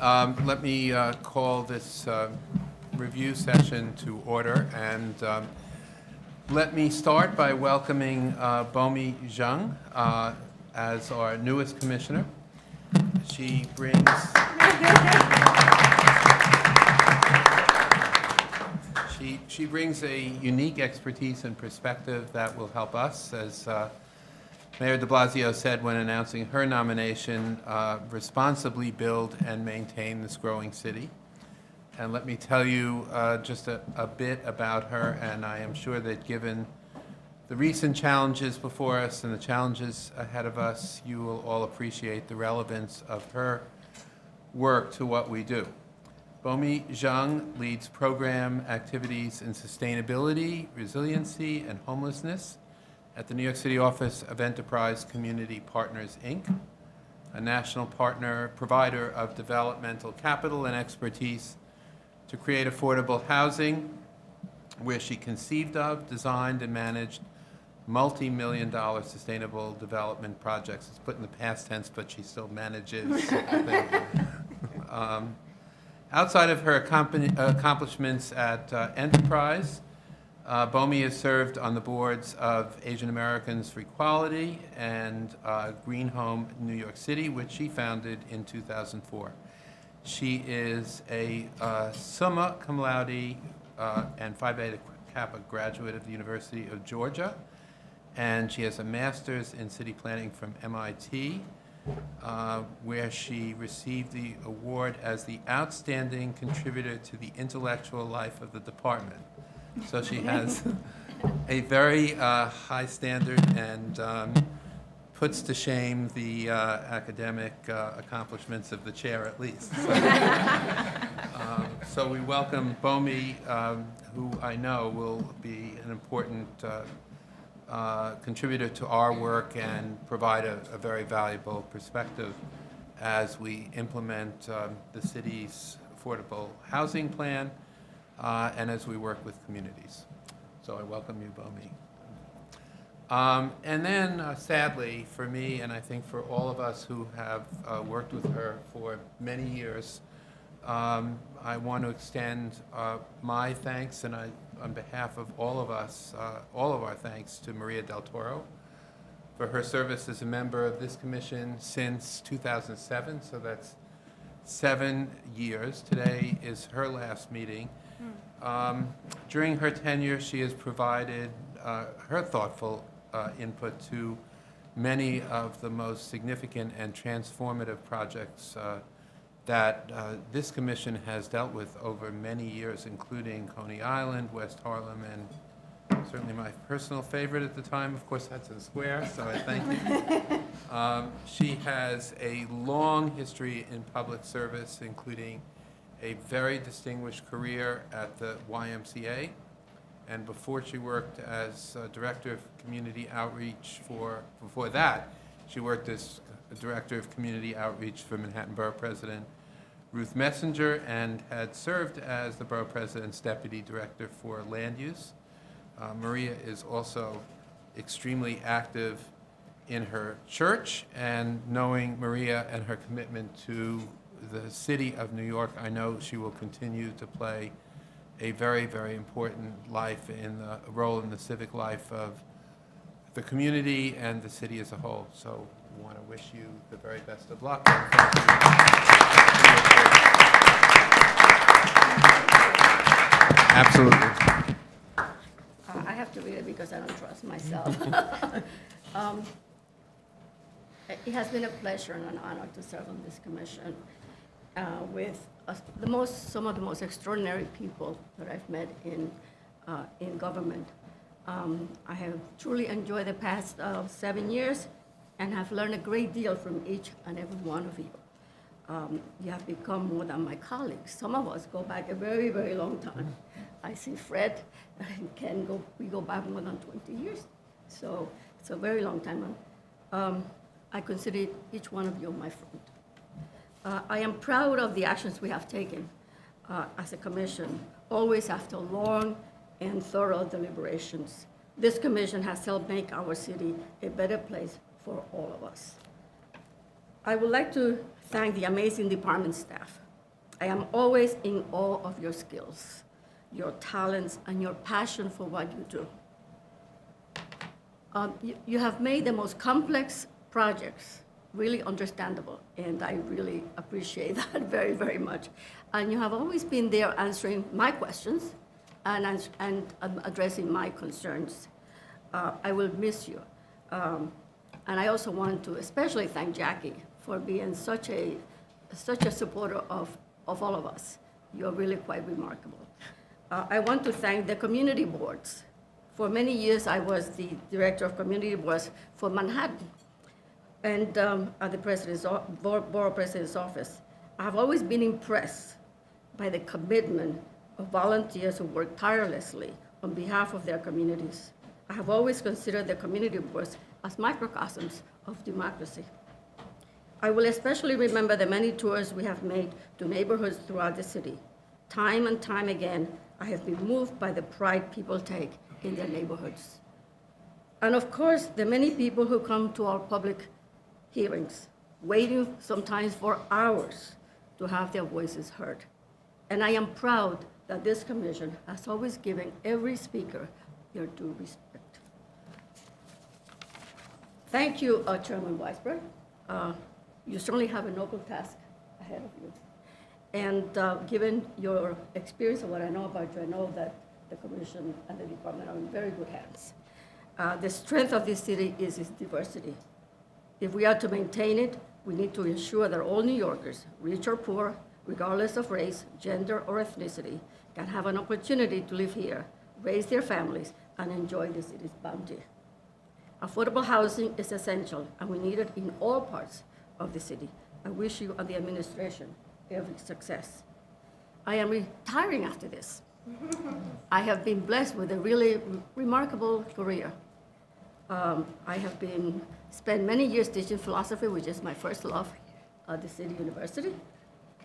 Let me call this review session to order, and let me start by welcoming Bomi Zhang as our newest commissioner. She brings she brings a unique expertise and perspective that will help us, as Mayor de Blasio said when announcing her nomination, responsibly build and maintain this growing city. And let me tell you just a bit about her, and I am sure that given the recent challenges before us and the challenges ahead of us, you will all appreciate the relevance of her work to what we do. Bomi Zhang leads program activities in sustainability, resiliency, and homelessness at the New York City office of Enterprise Community Partners, Inc., a national provider of developmental capital and expertise to create affordable housing, where she conceived of, designed, and managed multi-million-dollar sustainable development projects. It's put in the past tense, but she still manages. Outside of her accomplishments at Enterprise, Bomi has served on the boards of Asian Americans for Equality and Green Home New York City, which she founded in 2004. She is a summa cum laude and Phi Beta Kappa graduate of the University of Georgia, and she has a master's in city planning from MIT, where she received the award as the outstanding contributor to the intellectual life of the department. So she has a very high standard and puts to shame the academic accomplishments of the chair, at least. So we welcome Bomi, who I know will be an important contributor to our work and provide a very valuable perspective as we implement the city's affordable housing plan and as we work with communities. So I welcome you, Bomi. And then, sadly, for me, and I think for all of us who have worked with her for many years, I want to extend my thanks, and on behalf of all of us, all of our thanks to Maria del Toro for her service as a member of this commission since 2007, so that's 7 years. Today is her last meeting. During her tenure, she has provided her thoughtful input to many of the most significant and transformative projects that this commission has dealt with over many years, including Coney Island, West Harlem, and certainly my personal favorite at the time, of course, Hudson Square, so I thank you. She has a long history in public service, including a very distinguished career at the YMCA, and before she worked as Director of Community Outreach before that, she worked as Director of Community Outreach for Manhattan Borough President Ruth Messenger, and had served as the Borough President's Deputy Director for Land Use. Maria is also extremely active in her church, and knowing Maria and her commitment to the city of New York, I know she will continue to play a very, very important role in the civic life of the community and the city as a whole. So I want to wish you the very best of luck. Absolutely. I have to read it because I don't trust myself. It has been a pleasure and an honor to serve on this commission with some of the most extraordinary people that I've met in government. I have truly enjoyed the past 7 years and have learned a great deal from each and every one of you. You have become more than my colleagues. Some of us go back a very, very long time. I see Fred and Ken, we go back more than 20 years. So it's a very long time. I consider each one of you my friend. I am proud of the actions we have taken as a commission, always after long and thorough deliberations. This commission has helped make our city a better place for all of us. I would like to thank the amazing department staff I am always in awe of your skills, your talents, and your passion for what you do. You have made the most complex projects really understandable, and I really appreciate that very, very much. And you have always been there answering my questions and addressing my concerns. I will miss you. And I also want to especially thank Jackie for being such a supporter of all of us. You're really quite remarkable. I want to thank the community boards. For many years, I was the director of community boards for Manhattan and at the borough president's office. I've always been impressed by the commitment of volunteers who work tirelessly on behalf of their communities. I have always considered the community boards as microcosms of democracy. I will especially remember the many tours we have made to neighborhoods throughout the city. Time and time again, I have been moved by the pride people take in their neighborhoods. And of course, the many people who come to our public hearings, waiting sometimes for hours to have their voices heard. And I am proud that this commission has always given every speaker their due respect. Thank you, Chairman Weisberg. You certainly have a noble task ahead of you. And given your experience and what I know about you, I know that the commission and the department are in very good hands. The strength of this city is its diversity. If we are to maintain it, we need to ensure that all New Yorkers, rich or poor, regardless of race, gender, or ethnicity, can have an opportunity to live here, raise their families, and enjoy the city's bounty. Affordable housing is essential, and we need it in all parts of the city. I wish you and the administration every success. I am retiring after this. I have been blessed with a really remarkable career. I have spent many years teaching philosophy, which is my first love, at the City University,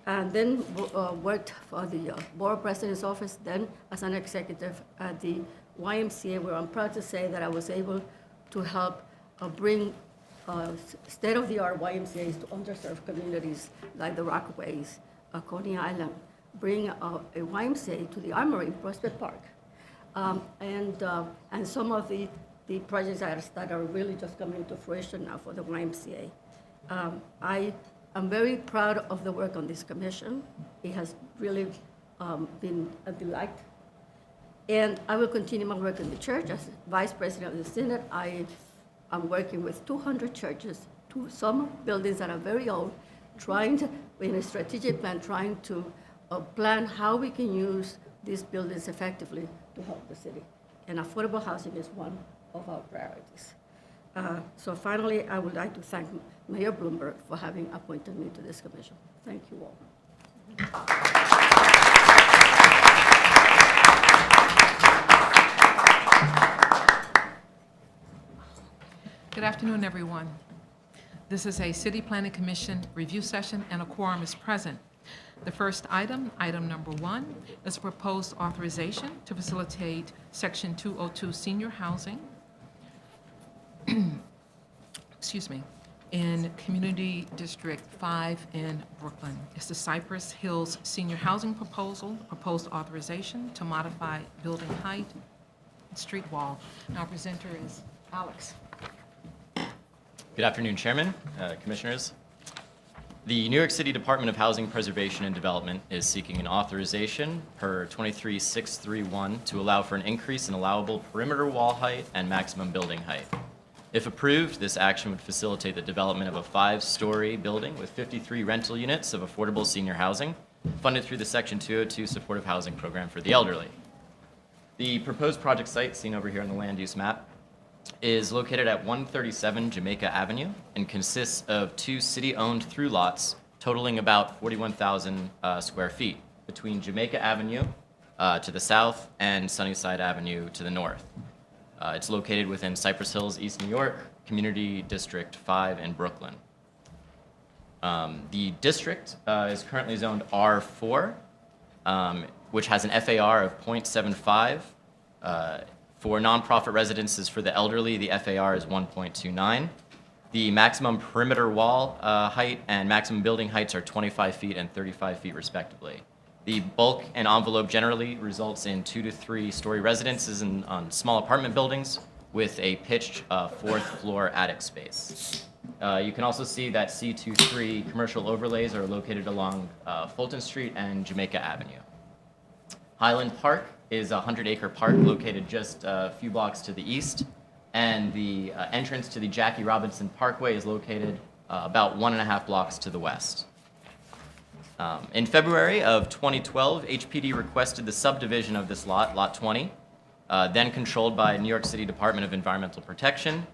and then worked for the borough president's office, then as an executive at the YMCA, where I'm proud to say that I was able to help bring state-of-the-art YMCAs to underserved communities like the Rockaways, Coney Island, bring a YMCA to the Armory in Prospect Park, and some of the projects that are really just coming to fruition now for the YMCA. I am very proud of the work on this commission. It has really been a delight. And I will continue my work in the church as vice president of the Synod. I am working with 200 churches, some buildings that are very old, in a strategic plan, trying to plan how we can use these buildings effectively to help the city. And affordable housing is one of our priorities. So finally, I would like to thank Mayor Bloomberg for having appointed me to this commission. Thank you all. Good afternoon, everyone. This is a City Planning Commission review session, and a quorum is present. The first item, item number 1, is a proposed authorization to facilitate Section 202 senior housing excuse me, in Community District 5 in Brooklyn. It's the Cypress Hills Senior Housing Proposal, proposed authorization to modify building height and street wall. Now, our presenter is Alex. Good afternoon, Chairman, Commissioners. The New York City Department of Housing Preservation and Development is seeking an authorization per 23631 to allow for an increase in allowable perimeter wall height and maximum building height. If approved, this action would facilitate the development of a 5-story building with 53 rental units of affordable senior housing, funded through the Section 202 Supportive Housing Program for the elderly. The proposed project site, seen over here on the land use map, is located at 137 Jamaica Avenue and consists of 2 city-owned through lots totaling about 41,000 square feet between Jamaica Avenue to the south and Sunnyside Avenue to the north. It's located within Cypress Hills, East New York, Community District 5 in Brooklyn. The district is currently zoned R4, which has an FAR of 0.75. For nonprofit residences for the elderly, the FAR is 1.29. The maximum perimeter wall height and maximum building heights are 25 feet and 35 feet respectively. The bulk and envelope generally results in 2 to 3 story residences on small apartment buildings with a pitched fourth floor attic space. You can also see that C23 commercial overlays are located along Fulton Street and Jamaica Avenue. Highland Park is a 100-acre park located just a few blocks to the east, and the entrance to the Jackie Robinson Parkway is located about 1.5 blocks to the west. In February of 2012, HPD requested the subdivision of this lot, Lot 20, then controlled by New York City Department of Environmental Protection,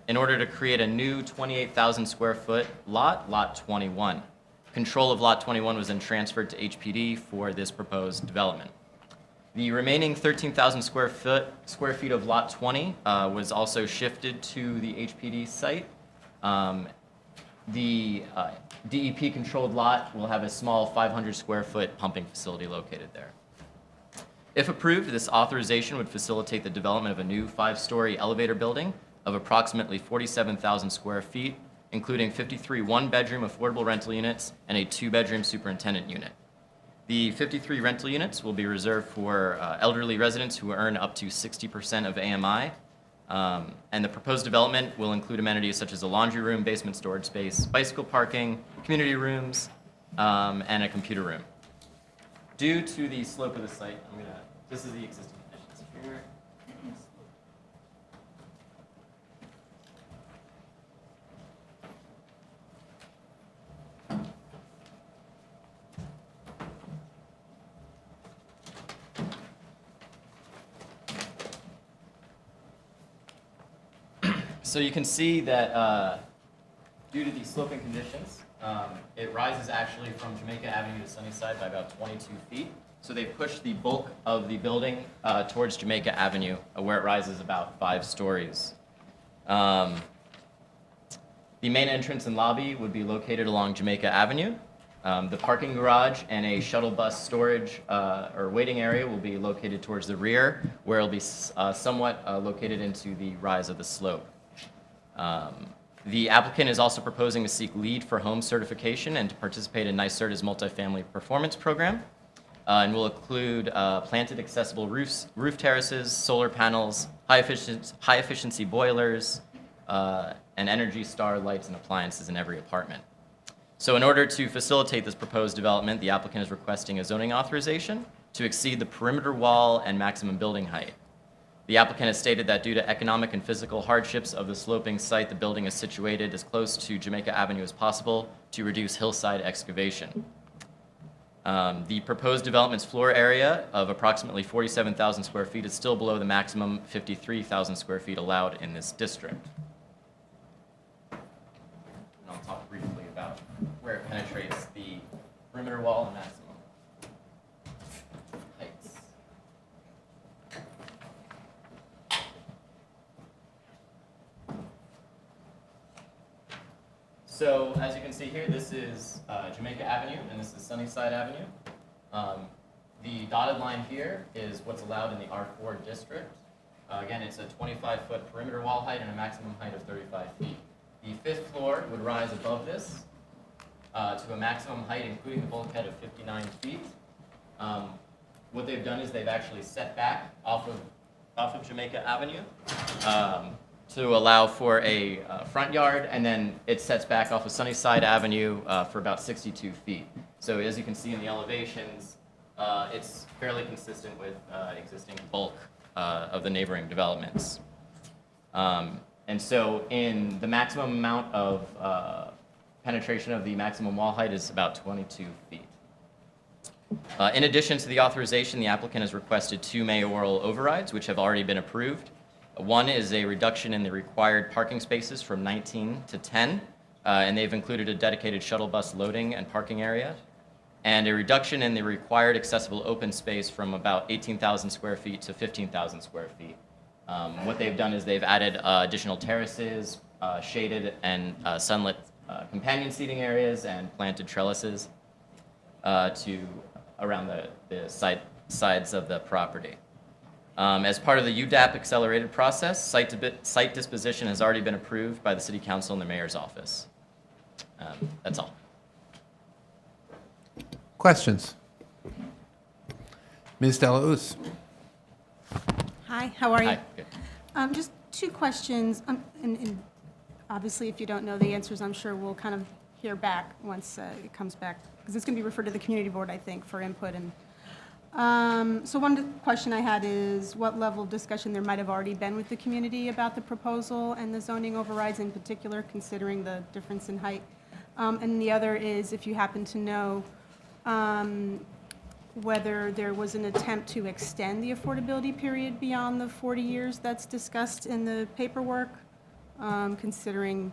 in order to create a new 28,000 square foot lot, Lot 21. Control of Lot 21 was then transferred to HPD for this proposed development. The remaining 13,000 square feet of Lot 20 was also shifted to the HPD site. The DEP-controlled lot will have a small 500 square foot pumping facility located there. If approved, this authorization would facilitate the development of a new 5-story elevator building of approximately 47,000 square feet, including 53 one-bedroom affordable rental units and a 2-bedroom superintendent unit. The 53 rental units will be reserved for elderly residents who earn up to 60% of AMI, and the proposed development will include amenities such as a laundry room, basement storage space, bicycle parking, community rooms, and a computer room. Due to the slope of the site, this is the existing conditions here. So you can see that due to the sloping conditions, it rises actually from Jamaica Avenue to Sunnyside by about 22 feet. So they pushed the bulk of the building towards Jamaica Avenue, where it rises about 5 stories. The main entrance and lobby would be located along Jamaica Avenue. The parking garage and a shuttle bus storage or waiting area will be located towards the rear, where it will be somewhat located into the rise of the slope. The applicant is also proposing to seek LEED for home certification and to participate in NYSERDA's multifamily performance program, and will include planted accessible roof terraces, solar panels, high efficiency boilers, and Energy Star lights and appliances in every apartment. So in order to facilitate this proposed development, the applicant is requesting a zoning authorization to exceed the perimeter wall and maximum building height. The applicant has stated that due to economic and physical hardships of the sloping site, the building is situated as close to Jamaica Avenue as possible to reduce hillside excavation. The proposed development's floor area of approximately 47,000 square feet is still below the maximum 53,000 square feet allowed in this district. And I'll talk briefly about where it penetrates the perimeter wall and maximum heights. So as you can see here, this is Jamaica Avenue, and this is Sunnyside Avenue. The dotted line here is what's allowed in the R4 district. Again, it's a 25-foot perimeter wall height and a maximum height of 35 feet. The 5th floor would rise above this to a maximum height, including the bulkhead, of 59 feet. What they've done is they've actually set back off of Jamaica Avenue to allow for a front yard, and then it sets back off of Sunnyside Avenue for about 62 feet. So as you can see in the elevations, it's fairly consistent with existing bulk of the neighboring developments. And so in the maximum amount of penetration of the maximum wall height is about 22 feet. In addition to the authorization, the applicant has requested 2 mayoral overrides, which have already been approved. One is a reduction in the required parking spaces from 19 to 10, and they've included a dedicated shuttle bus loading and parking area, and a reduction in the required accessible open space from about 18,000 square feet to 15,000 square feet. What they've done is they've added additional terraces, shaded and sunlit companion seating areas, and planted trellises to around the sides of the property. As part of the UDAP accelerated process, site disposition has already been approved by the City Council and the Mayor's office. That's all. Questions? Ms. Delauss? Hi, how are you? Hi. Good. Just two questions, and obviously, if you don't know the answers, I'm sure we'll kind of hear back once it comes back, because it's going to be referred to the community board, I think, for input. And so one question I had is what level of discussion there might have already been with the community about the proposal and the zoning overrides in particular, considering the difference in height. And the other is if you happen to know whether there was an attempt to extend the affordability period beyond the 40 years that's discussed in the paperwork, considering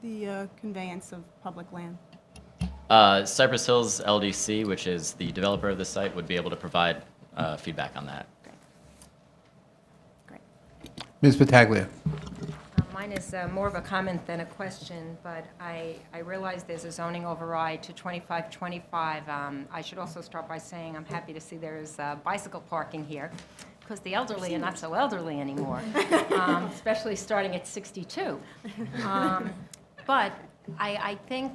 the conveyance of public land. Cypress Hills LDC, which is the developer of the site, would be able to provide feedback on that. Great. Ms. Battaglia? Mine is more of a comment than a question, but I realize there's a zoning override to 2525. I should also start by saying I'm happy to see there's bicycle parking here, because the elderly are not so elderly anymore, especially starting at 62. But I think,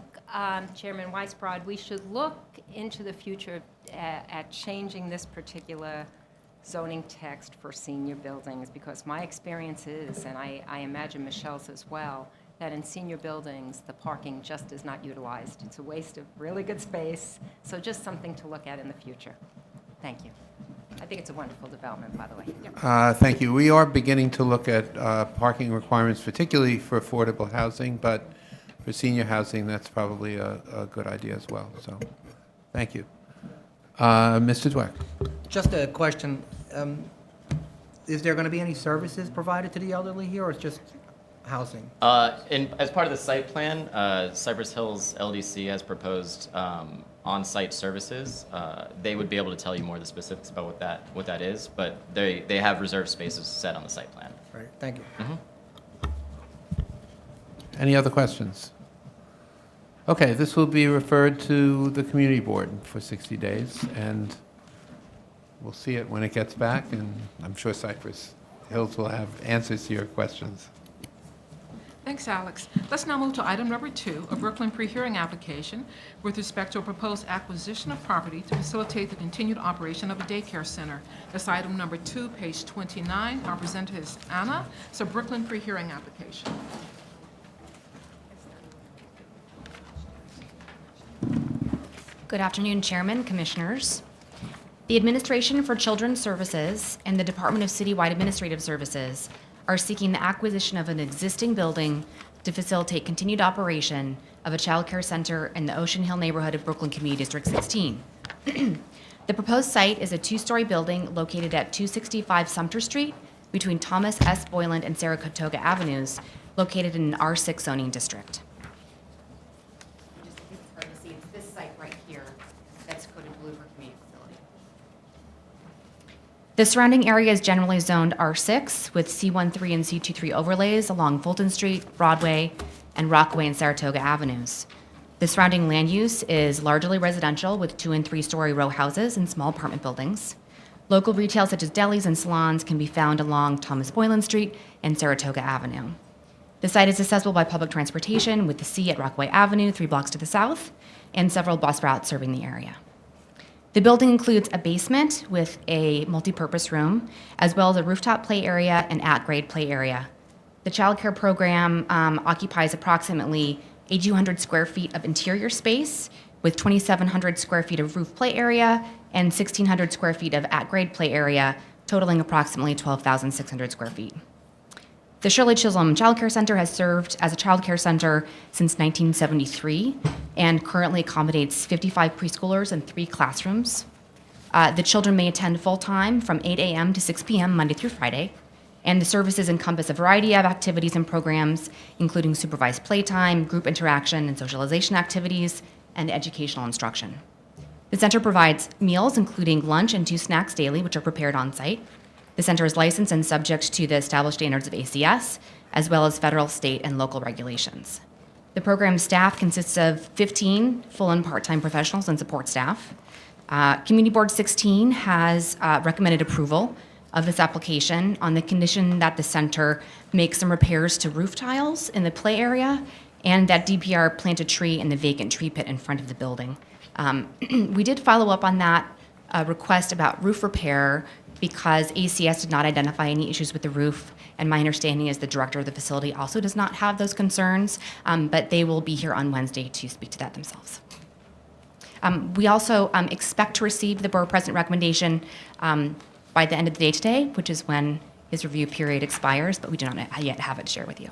Chairman Weisbrod, we should look into the future at changing this particular zoning text for senior buildings, because my experience is, and I imagine Michelle's as well, that in senior buildings, the parking just is not utilized. It's a waste of really good space, so just something to look at in the future. Thank you. I think it's a wonderful development, by the way. Thank you. We are beginning to look at parking requirements, particularly for affordable housing, but for senior housing, that's probably a good idea as well. So, thank you. Mr. Dweck? Just a question. Is there going to be any services provided to the elderly here, or it's just housing? As part of the site plan, Cypress Hills LDC has proposed on-site services. They would be able to tell you more of the specifics about what that is, but they have reserved spaces set on the site plan. Right, thank you. Any other questions? Okay, this will be referred to the community board for 60 days, and we'll see it when it gets back, and I'm sure Cypress Hills will have answers to your questions. Thanks, Alex. Let's now move to item number 2, a Brooklyn pre-hearing application with respect to a proposed acquisition of property to facilitate the continued operation of a daycare center. That's item number 2, page 29. Our presenter is Anna. It's a Brooklyn pre-hearing application. Good afternoon, Chairman, Commissioners. The Administration for Children's Services and the Department of Citywide Administrative Services are seeking the acquisition of an existing building to facilitate continued operation of a child care center in the Ocean Hill neighborhood of Brooklyn Community District 16. The proposed site is a 2-story building located at 265 Sumter Street between Thomas S. Boyland and Saratoga Avenues, located in an R6 zoning district. It's hard to see. It's this site right here that's coded blue for community facility. The surrounding area is generally zoned R6 with C13 and C23 overlays along Fulton Street, Broadway, and Rockaway and Saratoga Avenues. The surrounding land use is largely residential with 2- and 3-story row houses and small apartment buildings. Local retail such as delis and salons can be found along Thomas Boylan Street and Saratoga Avenue. The site is accessible by public transportation with the C at Rockaway Avenue 3 blocks to the south and several bus routes serving the area. The building includes a basement with a multipurpose room, as well as a rooftop play area and at-grade play area. The child care program occupies approximately 8,200 square feet of interior space with 2,700 square feet of roof play area and 1,600 square feet of at-grade play area, totaling approximately 12,600 square feet. The Shirley Chisholm Child Care Center has served as a child care center since 1973 and currently accommodates 55 preschoolers and 3 classrooms. The children may attend full-time from 8 a.m. to 6 p.m. Monday through Friday, and the services encompass a variety of activities and programs, including supervised playtime, group interaction, and socialization activities, and educational instruction. The center provides meals, including lunch and 2 snacks daily, which are prepared on-site. The center is licensed and subject to the established standards of ACS, as well as federal, state, and local regulations. The program staff consists of 15 full and part-time professionals and support staff. Community Board 16 has recommended approval of this application on the condition that the center makes some repairs to roof tiles in the play area and that DPR plant a tree in the vacant tree pit in front of the building. We did follow up on that request about roof repair because ACS did not identify any issues with the roof, and my understanding is the director of the facility also does not have those concerns, but they will be here on Wednesday to speak to that themselves. We also expect to receive the Borough President recommendation by the end of the day today, which is when his review period expires, but we do not yet have it to share with you.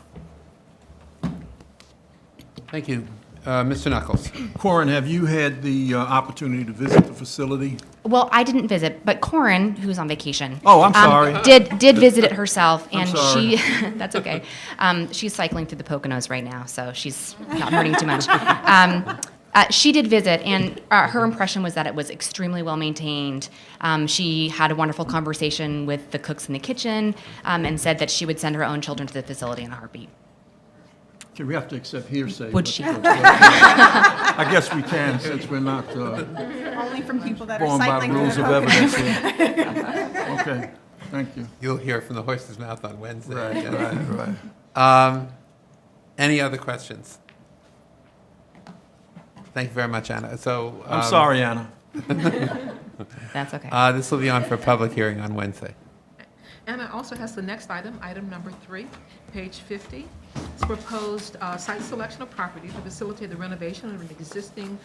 Thank you. Mr. Knuckles. Corin, have you had the opportunity to visit the facility? Well, I didn't visit, but Corin, who's on vacation. Oh, I'm sorry. Did visit it herself, I'm and sorry. she, that's okay. She's cycling through the Poconos right now, so she's not hurting too much. She did visit, and her impression was that it was extremely well maintained. She had a wonderful conversation with the cooks in the kitchen, and said that she would send her own children to the facility in a heartbeat. Okay, we have to accept hearsay. Would but- she? I guess we can, since we're not Only from people that are going by cycling the through rules the of Poconos. evidence here. Okay, thank you. You'll hear from the horse's mouth on Wednesday. Right, again. right. Any other questions? Thank you very much, Anna. So I'm sorry, Anna. That's okay. This will be on for public hearing on Wednesday. Anna also has the next item, item number 3, page 50. It's proposed site selection of property to facilitate the renovation of an existing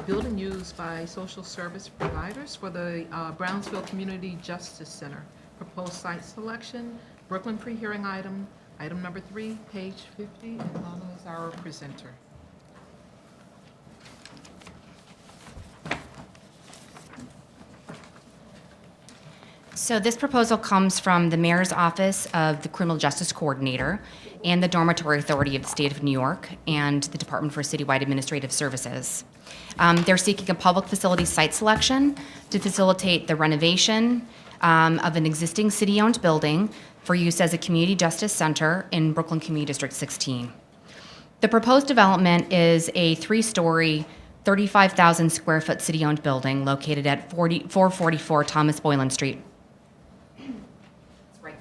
building used by social service providers for the Brownsville Community Justice Center. Proposed site selection, Brooklyn pre-hearing item, item number 3, page 50, and Anna is our presenter. So this proposal comes from the Mayor's Office of the Criminal Justice Coordinator and the Dormitory Authority of the State of New York and the Department for Citywide Administrative Services. They're seeking a public facility site selection to facilitate the renovation of an existing city-owned building for use as a community justice center in Brooklyn Community District 16. The proposed development is a 3-story, 35,000 square foot city-owned building located at 444 Thomas Boylan Street. It's right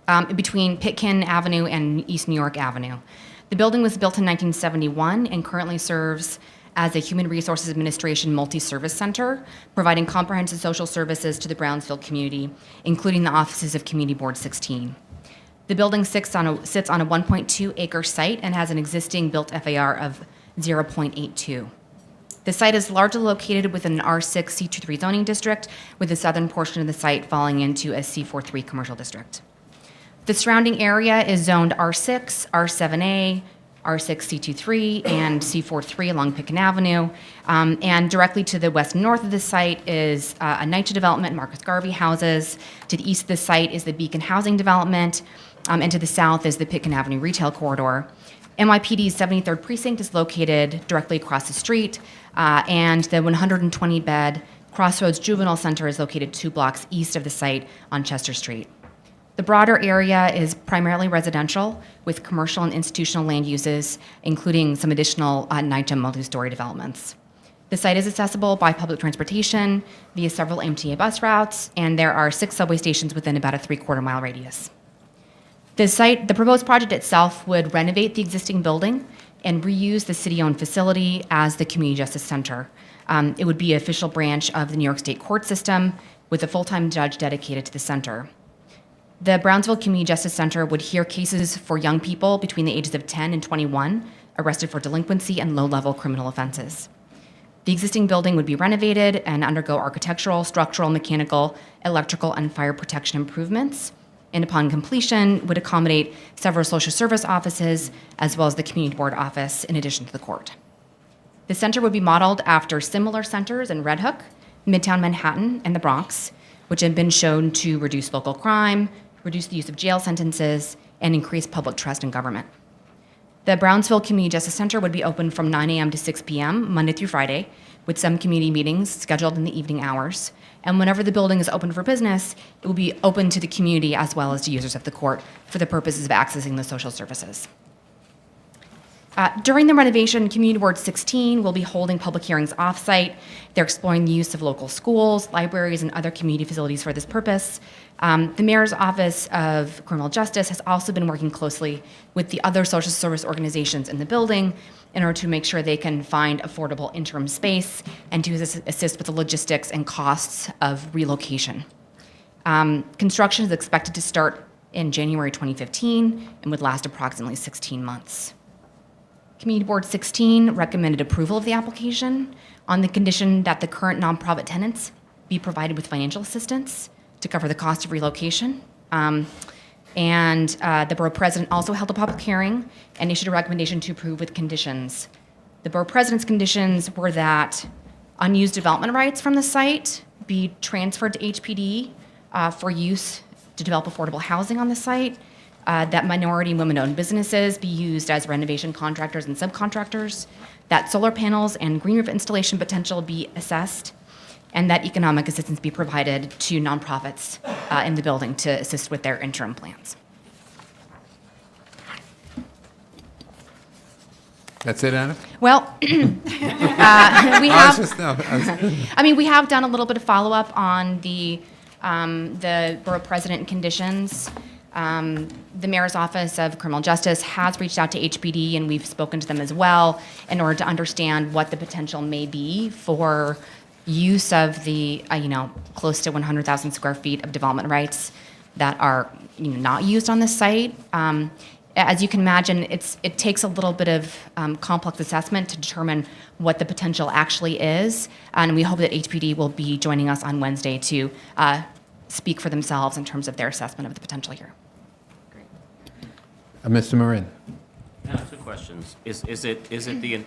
here. Between Pitkin Avenue and East New York Avenue. The building was built in 1971 and currently serves as a Human Resources Administration multi-service center, providing comprehensive social services to the Brownsville community, including the offices of Community Board 16. The building sits on a 1.2-acre site and has an existing built FAR of 0.82. The site is largely located within an R6 C23 zoning district, with the southern portion of the site falling into a C43 commercial district. The surrounding area is zoned R6, R7A, R6C23, and C43 along Pitkin Avenue. And directly to the west and north of the site is a NYCHA development, Marcus Garvey houses. To the east of the site is the Beacon Housing Development, and to the south is the Pitkin Avenue Retail Corridor. NYPD's 73rd Precinct is located directly across the street, and the 120-bed Crossroads Juvenile Center is located 2 blocks east of the site on Chester Street. The broader area is primarily residential with commercial and institutional land uses, including some additional NYCHA multi-story developments. The site is accessible by public transportation via several MTA bus routes, and there are 6 subway stations within about a 3/4-mile radius. The proposed project itself would renovate the existing building and reuse the city-owned facility as the Community Justice Center. It would be an official branch of the New York State court system with a full-time judge dedicated to the center. The Brownsville Community Justice Center would hear cases for young people between the ages of 10 and 21 arrested for delinquency and low-level criminal offenses. The existing building would be renovated and undergo architectural, structural, mechanical, electrical, and fire protection improvements, and upon completion would accommodate several social service offices as well as the community board office in addition to the court. The center would be modeled after similar centers in Red Hook, Midtown Manhattan, and the Bronx, which have been shown to reduce local crime, reduce the use of jail sentences, and increase public trust in government. The Brownsville Community Justice Center would be open from 9 a.m. to 6 p.m., Monday through Friday, with some community meetings scheduled in the evening hours. And whenever the building is open for business, it will be open to the community as well as to users of the court for the purposes of accessing the social services. During the renovation, Community Board 16 will be holding public hearings off-site. They're exploring the use of local schools, libraries, and other community facilities for this purpose. The Mayor's Office of Criminal Justice has also been working closely with the other social service organizations in the building in order to make sure they can find affordable interim space and to assist with the logistics and costs of relocation. Construction is expected to start in January 2015 and would last approximately 16 months. Community Board 16 recommended approval of the application on the condition that the current nonprofit tenants be provided with financial assistance to cover the cost of relocation. The Borough President also held a public hearing and issued a recommendation to approve with conditions. The Borough President's conditions were that unused development rights from the site be transferred to HPD for use to develop affordable housing on the site, that minority and women-owned businesses be used as renovation contractors and subcontractors, that solar panels and green roof installation potential be assessed, and that economic assistance be provided to nonprofits in the building to assist with their interim plans. That's it, Anna? Well, we I was have, just, we have done a little bit of follow-up on the Borough President conditions. The Mayor's Office of Criminal Justice has reached out to HPD, and we've spoken to them as well in order to understand what the potential may be for use of the, close to 100,000 square feet of development rights that are not used on this site. As you can imagine, it takes a little bit of complex assessment to determine what the potential actually is, and we hope that HPD will be joining us on Wednesday to speak for themselves in terms of their assessment of the potential here. Mr. Marin. I have two questions. Is it the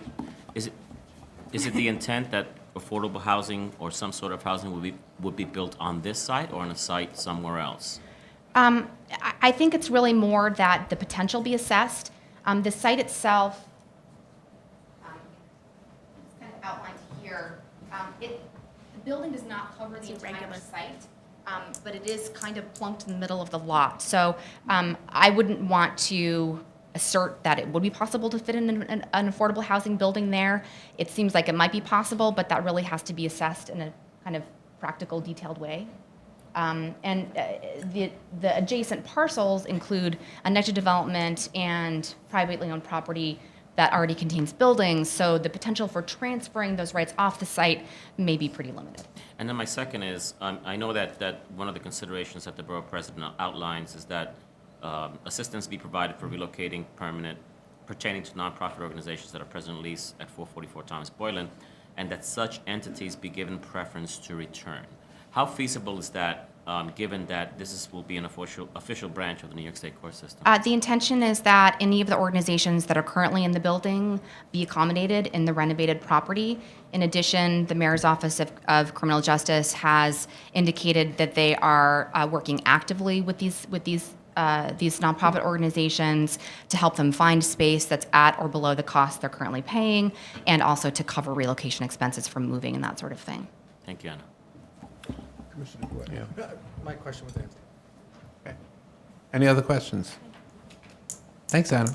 intent that affordable housing or some sort of housing would be built on this site or on a site somewhere else? I think it's really more that the potential be assessed. The site itself, it's kind of outlined here. The building does not cover the entire site, but it is kind of plunked in the middle of the lot. So I wouldn't want to assert that it would be possible to fit in an affordable housing building there. It seems like it might be possible, but that really has to be assessed in a kind of practical, detailed way. The adjacent parcels include a next development and privately owned property that already contains buildings, so the potential for transferring those rights off the site may be pretty limited. And then my second is, I know that one of the considerations that the Borough President outlines is that assistance be provided for relocating pertaining to nonprofit organizations that are presently leased at 444 Thomas Boylan, and that such entities be given preference to return. How feasible is that, given that this will be an official branch of the New York State court system? The intention is that any of the organizations that are currently in the building be accommodated in the renovated property. In addition, the Mayor's Office of Criminal Justice has indicated that they are working actively with these nonprofit organizations to help them find space that's at or below the cost they're currently paying, and also to cover relocation expenses from moving and that sort of thing. Thank you, Anna. Commissioner Gordon. Yeah. My question was answered. Okay. Any other questions? Thanks, Anna.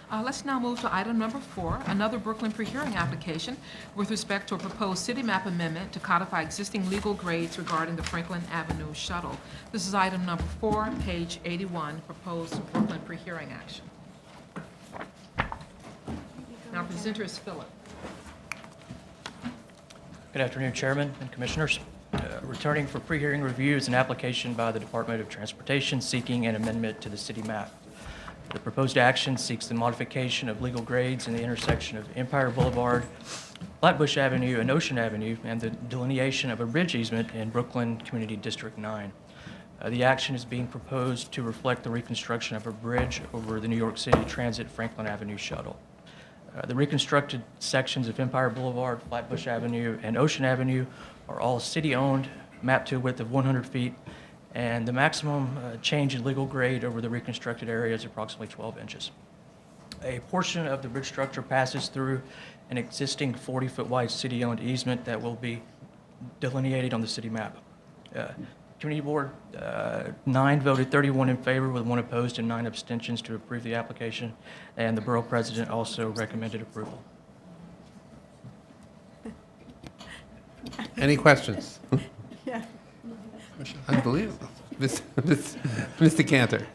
Let's now move to item number 4, another Brooklyn pre-hearing application with respect to a proposed city map amendment to codify existing legal grades regarding the Franklin Avenue shuttle. This is item number 4, page 81, proposed Brooklyn pre-hearing action. Now, presenter is Philip. Good afternoon, Chairman and Commissioners. Returning for pre-hearing review is an application by the Department of Transportation seeking an amendment to the city map. The proposed action seeks the modification of legal grades in the intersection of Empire Boulevard, Flatbush Avenue, and Ocean Avenue, and the delineation of a bridge easement in Brooklyn Community District 9. The action is being proposed to reflect the reconstruction of a bridge over the New York City Transit Franklin Avenue shuttle. The reconstructed sections of Empire Boulevard, Flatbush Avenue, and Ocean Avenue are all city-owned, mapped to a width of 100 feet, and the maximum change in legal grade over the reconstructed area is approximately 12 inches. A portion of the bridge structure passes through an existing 40-foot wide city-owned easement that will be delineated on the city map. Community Board, 9 voted, 31 in favor with 1 opposed and 9 abstentions to approve the application, and the Borough President also recommended approval. Any questions? Yeah. Unbelievable. Mr. Cantor.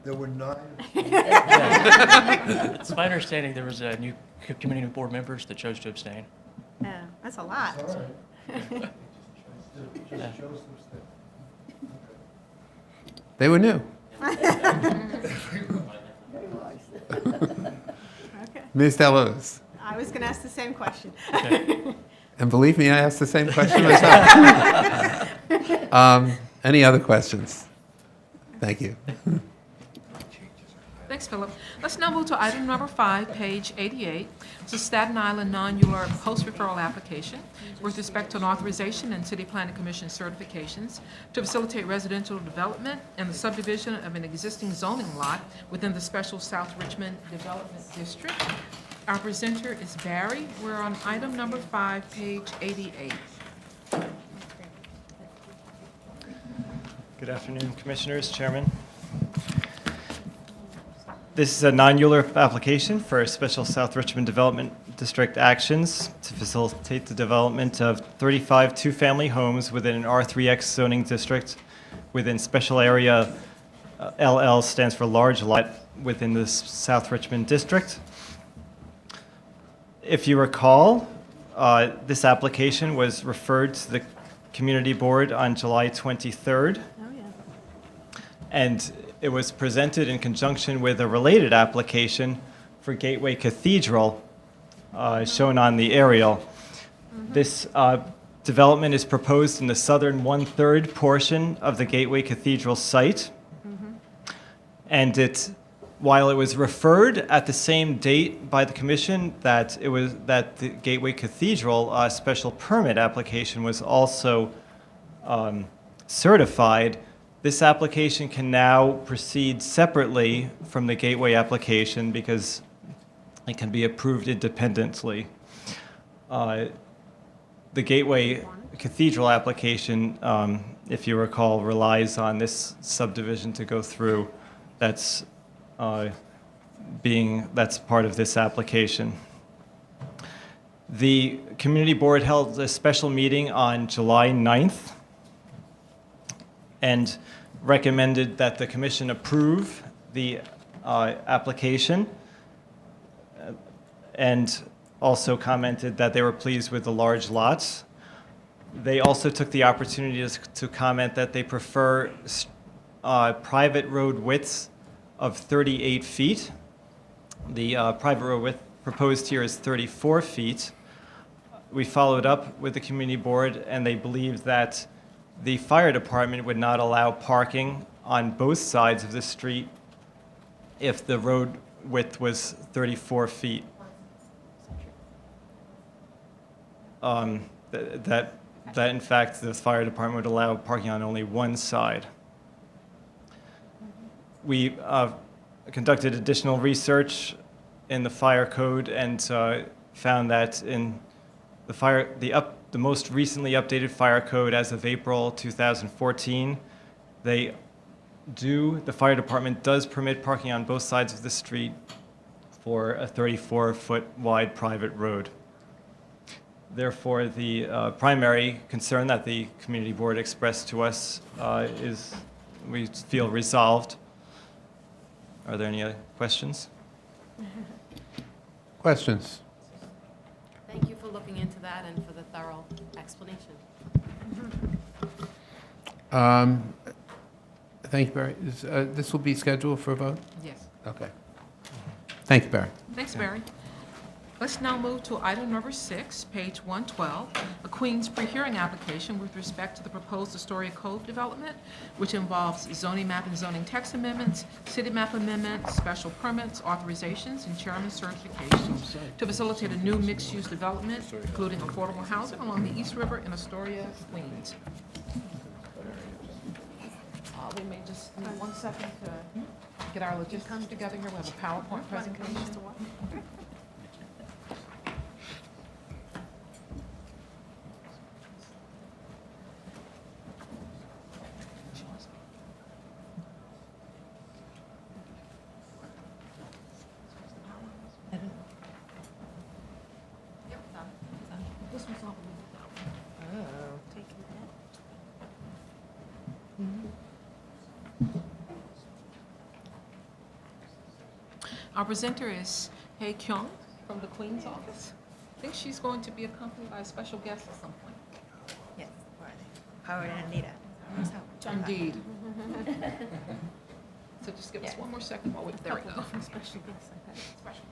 There were 9. It's my understanding there was a new Community Board members that chose to abstain. Yeah, that's a lot. They were new. Okay. Ms. Delos. I was going to ask the same question. And believe me, I asked the same question myself. Any other questions? Thank you. Thanks, Philip. Let's now move to item number 5, page 88. It's a Staten Island non-ULURP post-referral application with respect to an authorization and City Planning Commission certifications to facilitate residential development and the subdivision of an existing zoning lot within the Special South Richmond Development District. Our presenter is Barry. We're on item number 5, page 88. Good afternoon, Commissioners, Chairman. This is a non-ULURP application for Special South Richmond Development District actions to facilitate the development of 35 two-family homes within an R3X zoning district within Special Area LL stands for large lot within the South Richmond District. If you recall, this application was referred to the Community Board on July 23rd. Oh, yeah. And it was presented in conjunction with a related application for Gateway Cathedral, shown on the aerial. This development is proposed in the southern one-third portion of the Gateway Cathedral site. And while it was referred at the same date by the Commission that the Gateway Cathedral special permit application was also certified, this application can now proceed separately from the Gateway application because it can be approved independently. The Gateway Cathedral application, if you recall, relies on this subdivision to go through. That's part of this application. The Community Board held a special meeting on July 9th and recommended that the Commission approve the application, and also commented that they were pleased with the large lots. They also took the opportunity to comment that they prefer private road widths of 38 feet. The private road width proposed here is 34 feet. We followed up with the Community Board, and they believed that the fire department would not allow parking on both sides of the street if the road width was 34 feet. That in fact the fire department would allow parking on only one side. We conducted additional research in the fire code and found that in the most recently updated fire code as of April 2014, the fire department does permit parking on both sides of the street for a 34-foot wide private road. Therefore, the primary concern that the Community Board expressed to us is, we feel, resolved. Are there any other questions? Questions? Thank you for looking into that and for the thorough explanation. Thank you, Barry. This will be scheduled for a vote? Yes. Okay. Thank you, Barry. Thanks, Barry. Let's now move to item number 6, page 112, a Queens pre-hearing application with respect to the proposed Astoria Cove development, which involves zoning map and zoning text amendments, city map amendments, special permits, authorizations, and chairman's certifications to facilitate a new mixed-use development, including affordable housing along the East River in Astoria, Queens. We may just need 1 second to get our logistics together here. We have a PowerPoint presentation. Our presenter is Hae Kyung from the Queen's Office. I think she's going to be accompanied by a special guest at some point. Yes, who are they? Howard and Anita. Indeed. So just give us one more second while we, there we go. Special guests, okay. Special.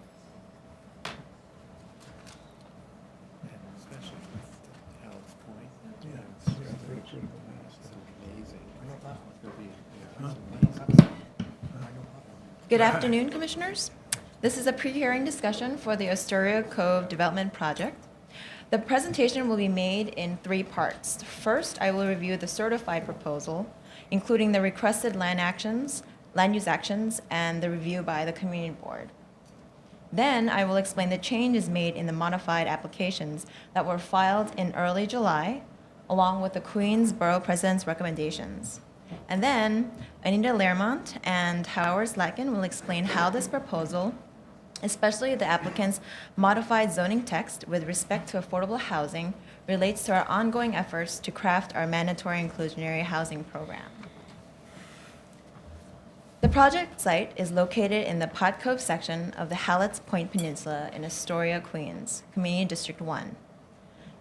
Good afternoon, Commissioners. This is a pre-hearing discussion for the Astoria Cove Development Project. The presentation will be made in 3 parts. First, I will review the certified proposal, including the requested land use actions, and the review by the Community Board. Then, I will explain the changes made in the modified applications that were filed in early July, along with the Queens Borough President's recommendations. And then, Anita Lermont and Howard Slatkin will explain how this proposal, especially the applicant's modified zoning text with respect to affordable housing, relates to our ongoing efforts to craft our mandatory inclusionary housing program. The project site is located in the Pot Cove section of the Hallett's Point Peninsula in Astoria, Queens, Community District 1.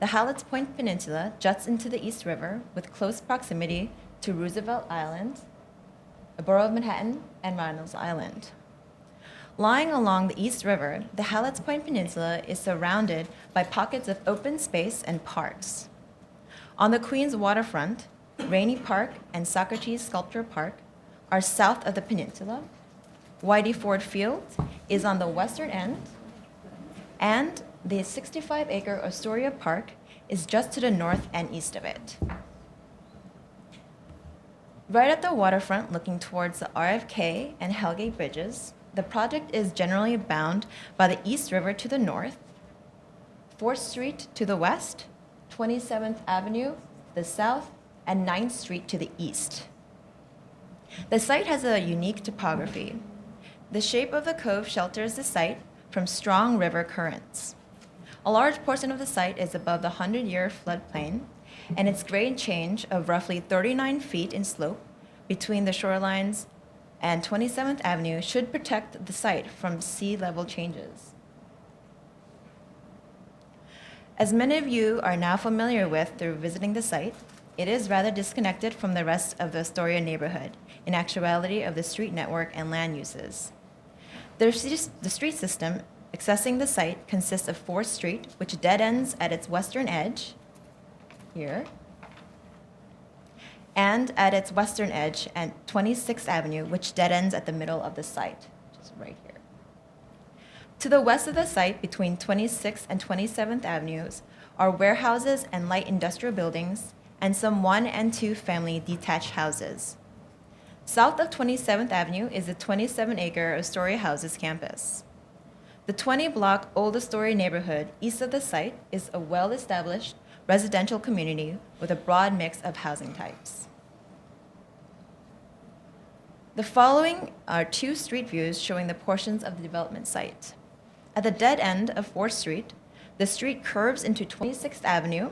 The Hallett's Point Peninsula juts into the East River with close proximity to Roosevelt Island, the Borough of Manhattan, and Reynolds Island. Lying along the East River, the Hallett's Point Peninsula is surrounded by pockets of open space and parks. On the Queens waterfront, Rainey Park and Socrates Sculpture Park are south of the peninsula. Whitey Ford Field is on the western end, and the 65-acre Astoria Park is just to the north and east of it. Right at the waterfront, looking towards the RFK and Hellgate bridges, the project is generally bound by the East River to the north, 4th Street to the west, 27th Avenue to the south, and 9th Street to the east. The site has a unique topography. The shape of the cove shelters the site from strong river currents. A large portion of the site is above the 100-year floodplain, and its grade change of roughly 39 feet in slope between the shorelines and 27th Avenue should protect the site from sea level changes. As many of you are now familiar with through visiting the site, it is rather disconnected from the rest of the Astoria neighborhood, in actuality of the street network and land uses. The street system accessing the site consists of 4th Street, which dead ends at its western edge, here, and at its western edge at 26th Avenue, which dead ends at the middle of the site, which is right here. To the west of the site, between 26th and 27th Avenues, are warehouses and light industrial buildings, and some 1 and 2 family detached houses. South of 27th Avenue is the 27-acre Astoria Houses campus. The 20-block Old Astoria neighborhood east of the site is a well-established residential community with a broad mix of housing types. The following are 2 street views showing the portions of the development site. At the dead end of 4th Street, the street curves into 26th Avenue,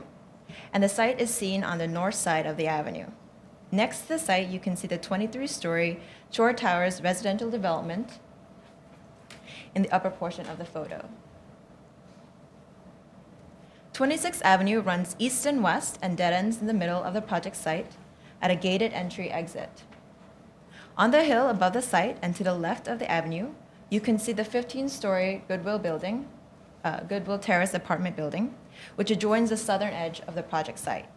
and the site is seen on the north side of the avenue. Next to the site, you can see the 23-story Shore Towers residential development in the upper portion of the photo. 26th Avenue runs east and west and dead ends in the middle of the project site at a gated entry exit. On the hill above the site and to the left of the avenue, you can see the 15-story Goodwill Terrace apartment building, which adjoins the southern edge of the project site.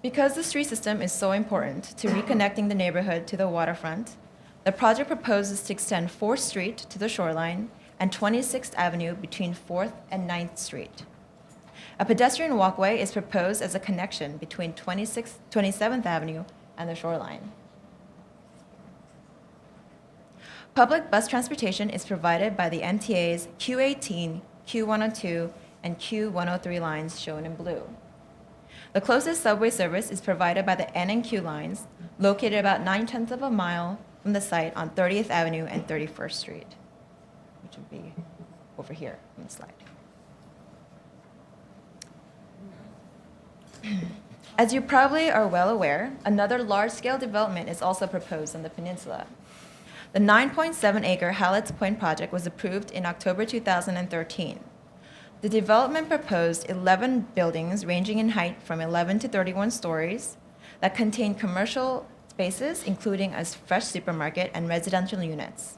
Because the street system is so important to reconnecting the neighborhood to the waterfront, the project proposes to extend 4th Street to the shoreline and 26th Avenue between 4th and 9th Street. A pedestrian walkway is proposed as a connection between 27th Avenue and the shoreline. Public bus transportation is provided by the MTA's Q18, Q102, and Q103 lines shown in blue. The closest subway service is provided by the N and Q lines, located about 9/10 of a mile from the site on 30th Avenue and 31st Street, which would be over here on the slide. As you probably are well aware, another large-scale development is also proposed on the peninsula. The 9.7-acre Hallett's Point project was approved in October 2013. The development proposed 11 buildings ranging in height from 11 to 31 stories that contain commercial spaces, including a fresh supermarket and residential units.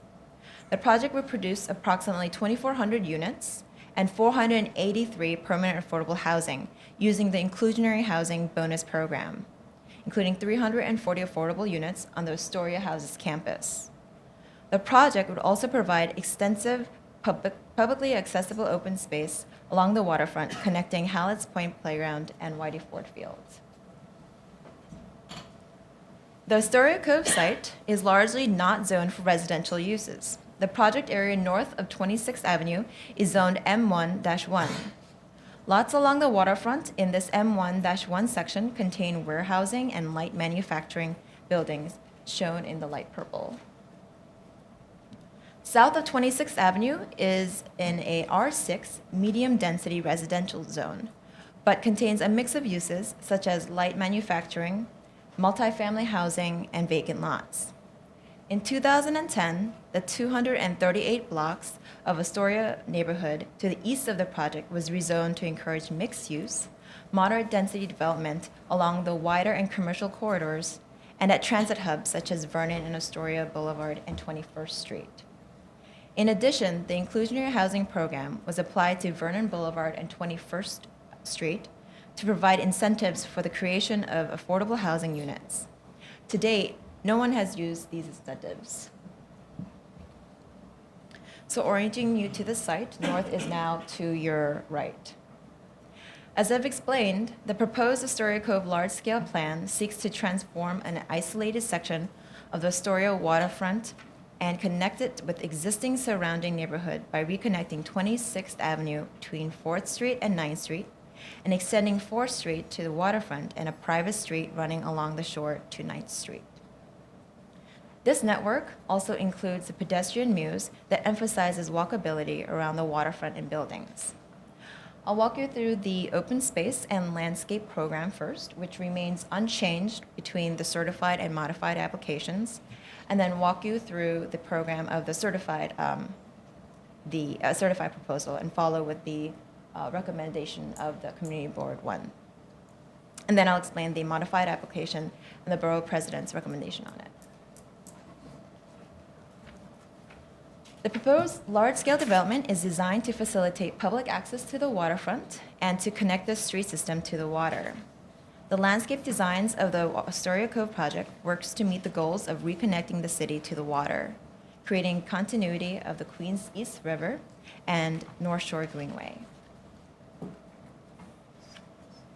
The project would produce approximately 2,400 units and 483 permanent affordable housing using the Inclusionary Housing bonus program, including 340 affordable units on the Astoria Houses campus. The project would also provide extensive publicly accessible open space along the waterfront connecting Hallett's Point Playground and Whitey Ford Field. The Astoria Cove site is largely not zoned for residential uses. The project area north of 26th Avenue is zoned M1-1. Lots along the waterfront in this M1-1 section contain warehousing and light manufacturing buildings, shown in the light purple. South of 26th Avenue is in a R6 medium-density residential zone, but contains a mix of uses such as light manufacturing, multifamily housing, and vacant lots. In 2010, the 238 blocks of Astoria neighborhood to the east of the project was rezoned to encourage mixed-use, moderate-density development along the wider and commercial corridors and at transit hubs such as Vernon and Astoria Boulevard and 21st Street. In addition, the Inclusionary Housing Program was applied to Vernon Boulevard and 21st Street to provide incentives for the creation of affordable housing units. To date, no one has used these incentives. So orienting you to the site, north is now to your right. As I've explained, the proposed Astoria Cove large-scale plan seeks to transform an isolated section of the Astoria waterfront and connect it with existing surrounding neighborhood by reconnecting 26th Avenue between 4th Street and 9th Street and extending 4th Street to the waterfront and a private street running along the shore to 9th Street. This network also includes a pedestrian muse that emphasizes walkability around the waterfront and buildings. I'll walk you through the open space and landscape program first, which remains unchanged between the certified and modified applications, and then walk you through the program of the certified proposal and follow with the recommendation of the Community Board 1. And then I'll explain the modified application and the Borough President's recommendation on it. The proposed large-scale development is designed to facilitate public access to the waterfront and to connect the street system to the water. The landscape designs of the Astoria Cove project works to meet the goals of reconnecting the city to the water, creating continuity of the Queens East River and North Shore Greenway.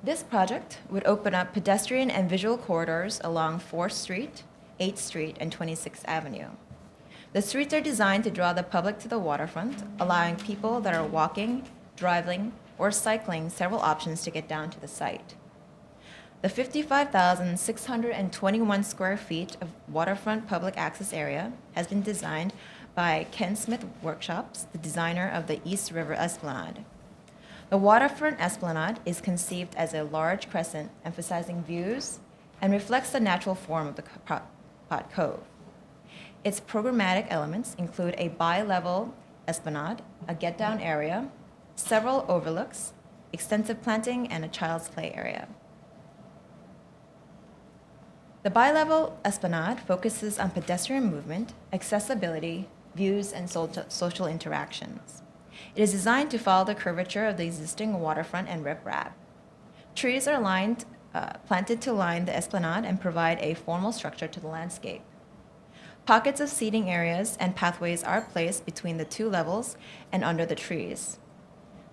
This project would open up pedestrian and visual corridors along 4th Street, 8th Street, and 26th Avenue. The streets are designed to draw the public to the waterfront, allowing people that are walking, driving, or cycling several options to get down to the site. The 55,621 square feet of waterfront public access area has been designed by Ken Smith Workshops, the designer of the East River Esplanade. The waterfront esplanade is conceived as a large crescent emphasizing views and reflects the natural form of the Pot Cove. Its programmatic elements include a bi-level esplanade, a get-down area, several overlooks, extensive planting, and a child's play area. The bi-level esplanade focuses on pedestrian movement, accessibility, views, and social interactions. It is designed to follow the curvature of the existing waterfront and riprap. Trees are planted to line the esplanade and provide a formal structure to the landscape. Pockets of seating areas and pathways are placed between the two levels and under the trees.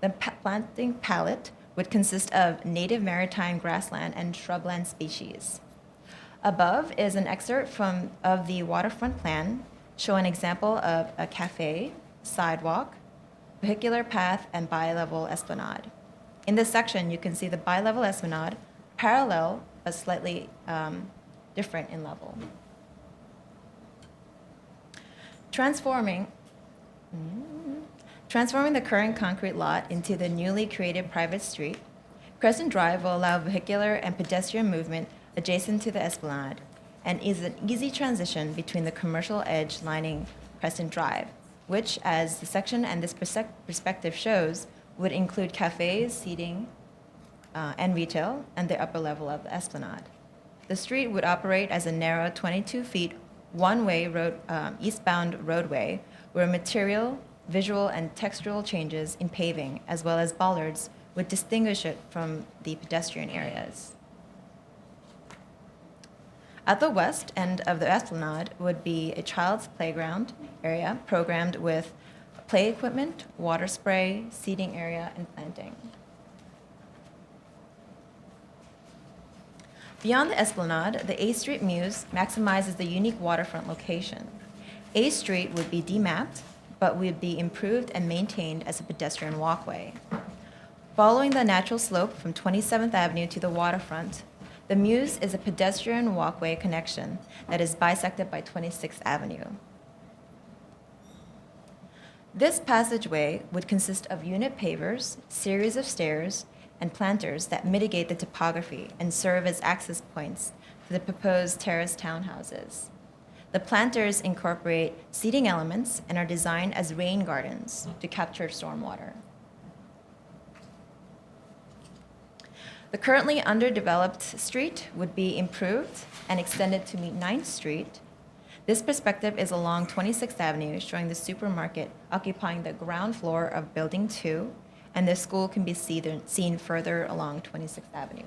The planting palette would consist of native maritime grassland and shrubland species. Above is an excerpt of the waterfront plan, showing an example of a cafe, sidewalk, vehicular path, and bi-level esplanade. In this section, you can see the bi-level esplanade parallel but slightly different in level. Transforming the current concrete lot into the newly created private street, Crescent Drive will allow vehicular and pedestrian movement adjacent to the esplanade, and is an easy transition between the commercial edge lining Crescent Drive, which, as the section and this perspective shows, would include cafes, seating, and retail, and the upper level of the esplanade. The street would operate as a narrow 22 feet, one-way road, eastbound roadway where material, visual, and textural changes in paving, as well as bollards, would distinguish it from the pedestrian areas. At the west end of the esplanade would be a child's playground area programmed with play equipment, water spray, seating area, and planting. Beyond the esplanade, the A Street Muse maximizes the unique waterfront location. A Street would be demapped, but would be improved and maintained as a pedestrian walkway. Following the natural slope from 27th Avenue to the waterfront, the Muse is a pedestrian walkway connection that is bisected by 26th Avenue. This passageway would consist of unit pavers, series of stairs, and planters that mitigate the topography and serve as access points to the proposed terrace townhouses. The planters incorporate seating elements and are designed as rain gardens to capture stormwater. The currently underdeveloped street would be improved and extended to meet 9th Street. This perspective is along 26th Avenue, showing the supermarket occupying the ground floor of Building 2, and the school can be seen further along 26th Avenue.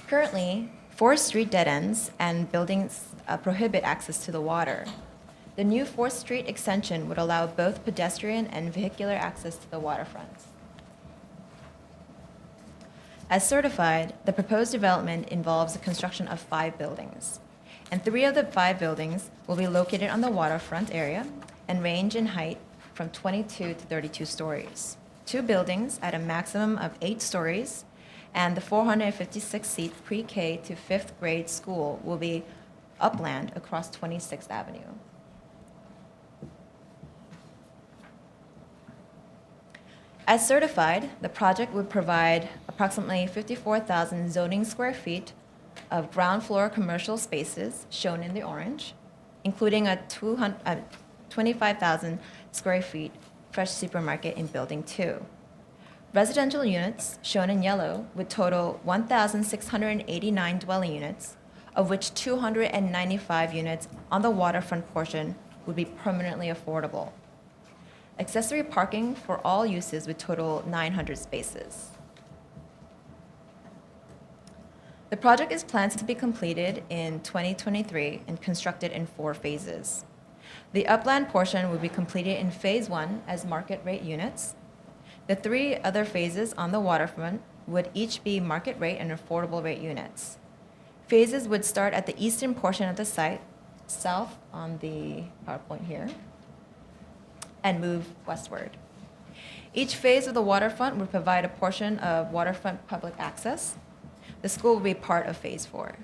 Currently, 4th Street dead ends and buildings prohibit access to the water. The new 4th Street extension would allow both pedestrian and vehicular access to the waterfront. As certified, the proposed development involves the construction of 5 buildings, and 3 of the 5 buildings will be located on the waterfront area and range in height from 22 to 32 stories. 2 buildings at a maximum of 8 stories, and the 456-seat pre-K to 5th grade school will be upland across 26th Avenue. As certified, the project would provide approximately 54,000 zoning square feet of ground floor commercial spaces, shown in the orange, including a 25,000 square feet fresh supermarket in Building 2. Residential units, shown in yellow, would total 1,689 dwelling units, of which 295 units on the waterfront portion would be permanently affordable. Accessory parking for all uses would total 900 spaces. The project is planned to be completed in 2023 and constructed in 4 phases. The upland portion would be completed in Phase 1 as market rate units. The 3 other phases on the waterfront would each be market rate and affordable rate units. Phases would start at the eastern portion of the site, south on the PowerPoint here, and move westward. Each phase of the waterfront would provide a portion of waterfront public access. The school will be part of Phase 4.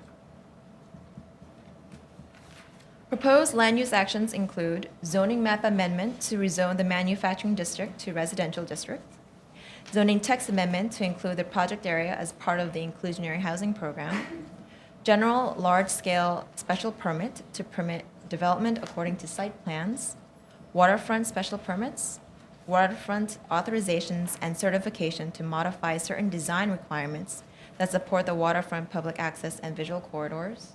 Proposed land use actions include zoning map amendment to rezone the manufacturing district to residential district, zoning text amendment to include the project area as part of the Inclusionary Housing program, general large-scale special permit to permit development according to site plans, waterfront special permits, waterfront authorizations and certification to modify certain design requirements that support the waterfront public access and visual corridors.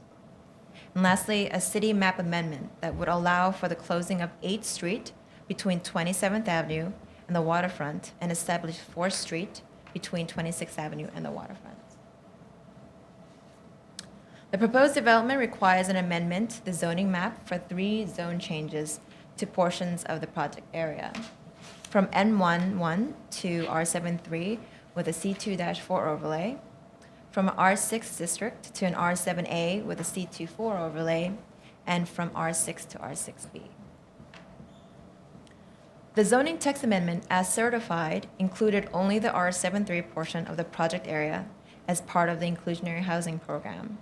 And lastly, a city map amendment that would allow for the closing of 8th Street between 27th Avenue and the waterfront and establish 4th Street between 26th Avenue and the waterfront. The proposed development requires an amendment to the zoning map for 3 zone changes to portions of the project area. From N11 to R73 with a C2-4 overlay, from R6 district to an R7A with a C24 overlay, and from R6 to R6B. The zoning text amendment, as certified, included only the R73 portion of the project area as part of the Inclusionary Housing program.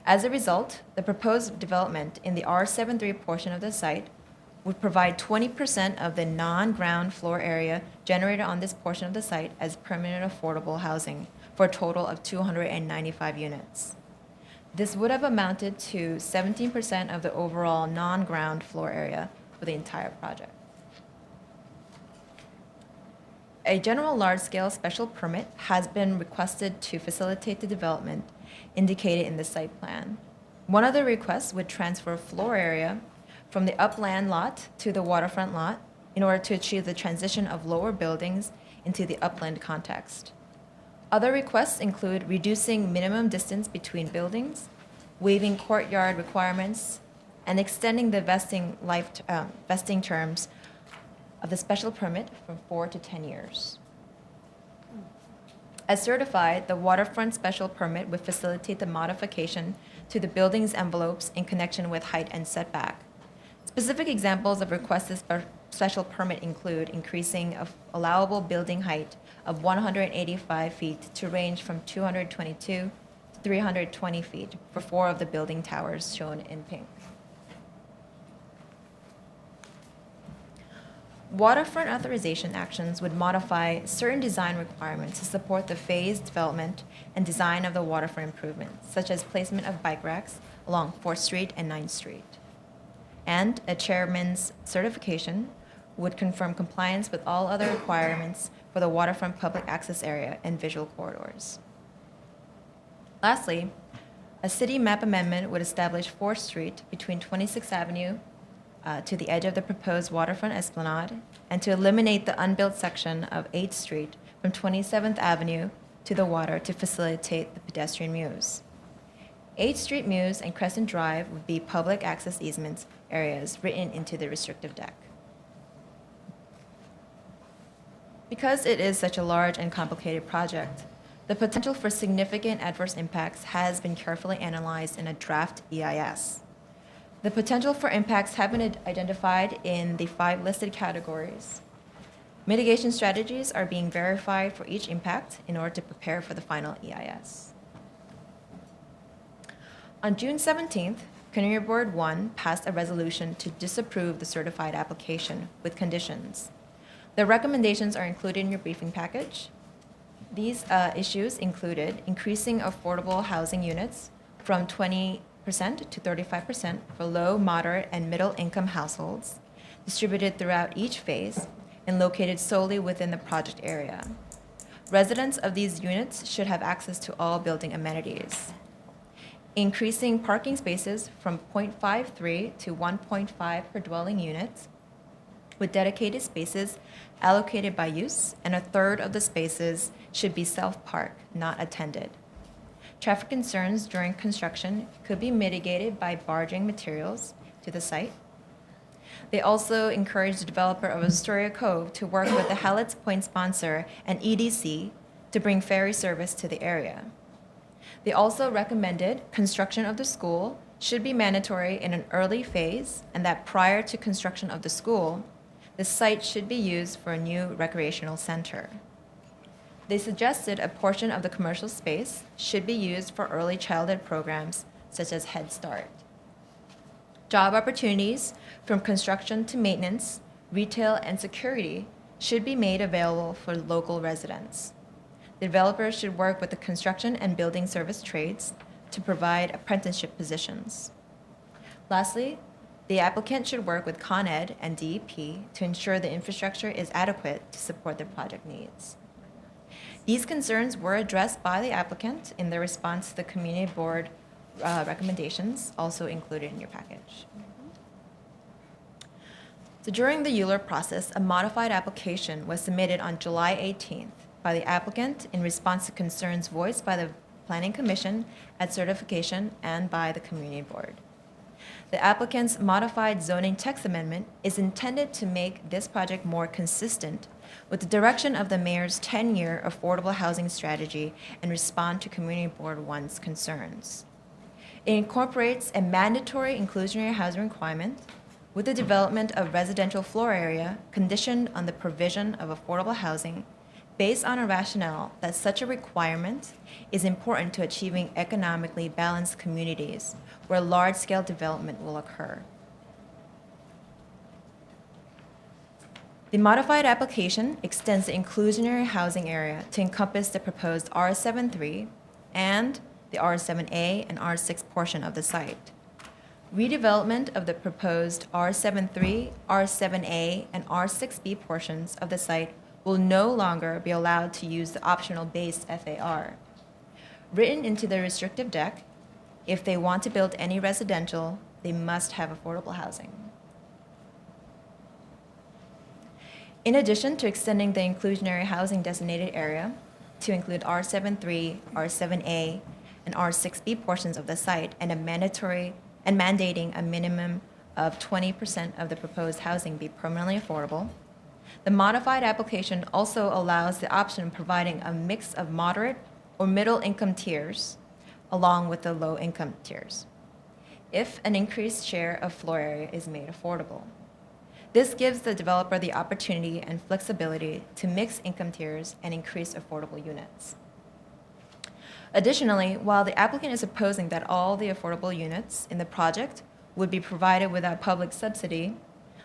As a result, the proposed development in the R73 portion of the site would provide 20% of the non-ground floor area generated on this portion of the site as permanent affordable housing for a total of 295 units. This would have amounted to 17% of the overall non-ground floor area for the entire project. A general large-scale special permit has been requested to facilitate the development indicated in the site plan. One of the requests would transfer floor area from the upland lot to the waterfront lot in order to achieve the transition of lower buildings into the upland context. Other requests include reducing minimum distance between buildings, waiving courtyard requirements, and extending the vesting terms of the special permit from 4 to 10 years. As certified, the waterfront special permit would facilitate the modification to the building's envelopes in connection with height and setback. Specific examples of requested special permit include increasing of allowable building height of 185 feet to range from 222 to 320 feet for 4 of the building towers shown in pink. Waterfront authorization actions would modify certain design requirements to support the phased development and design of the waterfront improvements, such as placement of bike racks along 4th Street and 9th Street. And a chairman's certification would confirm compliance with all other requirements for the waterfront public access area and visual corridors. Lastly, a city map amendment would establish 4th Street between 26th Avenue to the edge of the proposed waterfront esplanade, and to eliminate the unbuilt section of 8th Street from 27th Avenue to the water to facilitate the pedestrian mews. 8th Street mews and Crescent Drive would be public access easements areas written into the restrictive deck. Because it is such a large and complicated project, the potential for significant adverse impacts has been carefully analyzed in a draft EIS. The potential for impacts have been identified in the 5 listed categories. Mitigation strategies are being verified for each impact in order to prepare for the final EIS. On June 17th, Community Board 1 passed a resolution to disapprove the certified application with conditions. The recommendations are included in your briefing package. These issues included increasing affordable housing units from 20% to 35% for low, moderate, and middle-income households, distributed throughout each phase and located solely within the project area. Residents of these units should have access to all building amenities. Increasing parking spaces from 0.53 to 1.5 per dwelling unit, with dedicated spaces allocated by use, and 1/3 of the spaces should be self-park, not attended. Traffic concerns during construction could be mitigated by barging materials to the site. They also encouraged the developer of Astoria Cove to work with the Hallett's Point sponsor and EDC to bring ferry service to the area. They also recommended construction of the school should be mandatory in an early phase, and that prior to construction of the school, the site should be used for a new recreational center. They suggested a portion of the commercial space should be used for early childhood programs such as Head Start. Job opportunities from construction to maintenance, retail, and security should be made available for local residents. The developers should work with the construction and building service trades to provide apprenticeship positions. Lastly, the applicant should work with Con Ed and DEP to ensure the infrastructure is adequate to support their project needs. These concerns were addressed by the applicant in their response to the Community Board recommendations, also included in your package. So during the ULURP process, a modified application was submitted on July 18th by the applicant in response to concerns voiced by the Planning Commission at certification and by the Community Board. The applicant's modified zoning text amendment is intended to make this project more consistent with the direction of the mayor's 10-year affordable housing strategy and respond to Community Board 1's concerns. It incorporates a mandatory inclusionary housing requirement with the development of residential floor area conditioned on the provision of affordable housing based on a rationale that such a requirement is important to achieving economically balanced communities where large-scale development will occur. The modified application extends the inclusionary housing area to encompass the proposed R73 and the R7A and R6 portion of the site. Redevelopment of the proposed R73, R7A, and R6B portions of the site will no longer be allowed to use the optional base FAR. Written into the restrictive deck, if they want to build any residential, they must have affordable housing. In addition to extending the inclusionary housing designated area to include R73, R7A, and R6B portions of the site and mandating a minimum of 20% of the proposed housing be permanently affordable, the modified application also allows the option of providing a mix of moderate or middle income tiers along with the low income tiers, if an increased share of floor area is made affordable. This gives the developer the opportunity and flexibility to mix income tiers and increase affordable units. Additionally, while the applicant is opposing that all the affordable units in the project would be provided without public subsidy,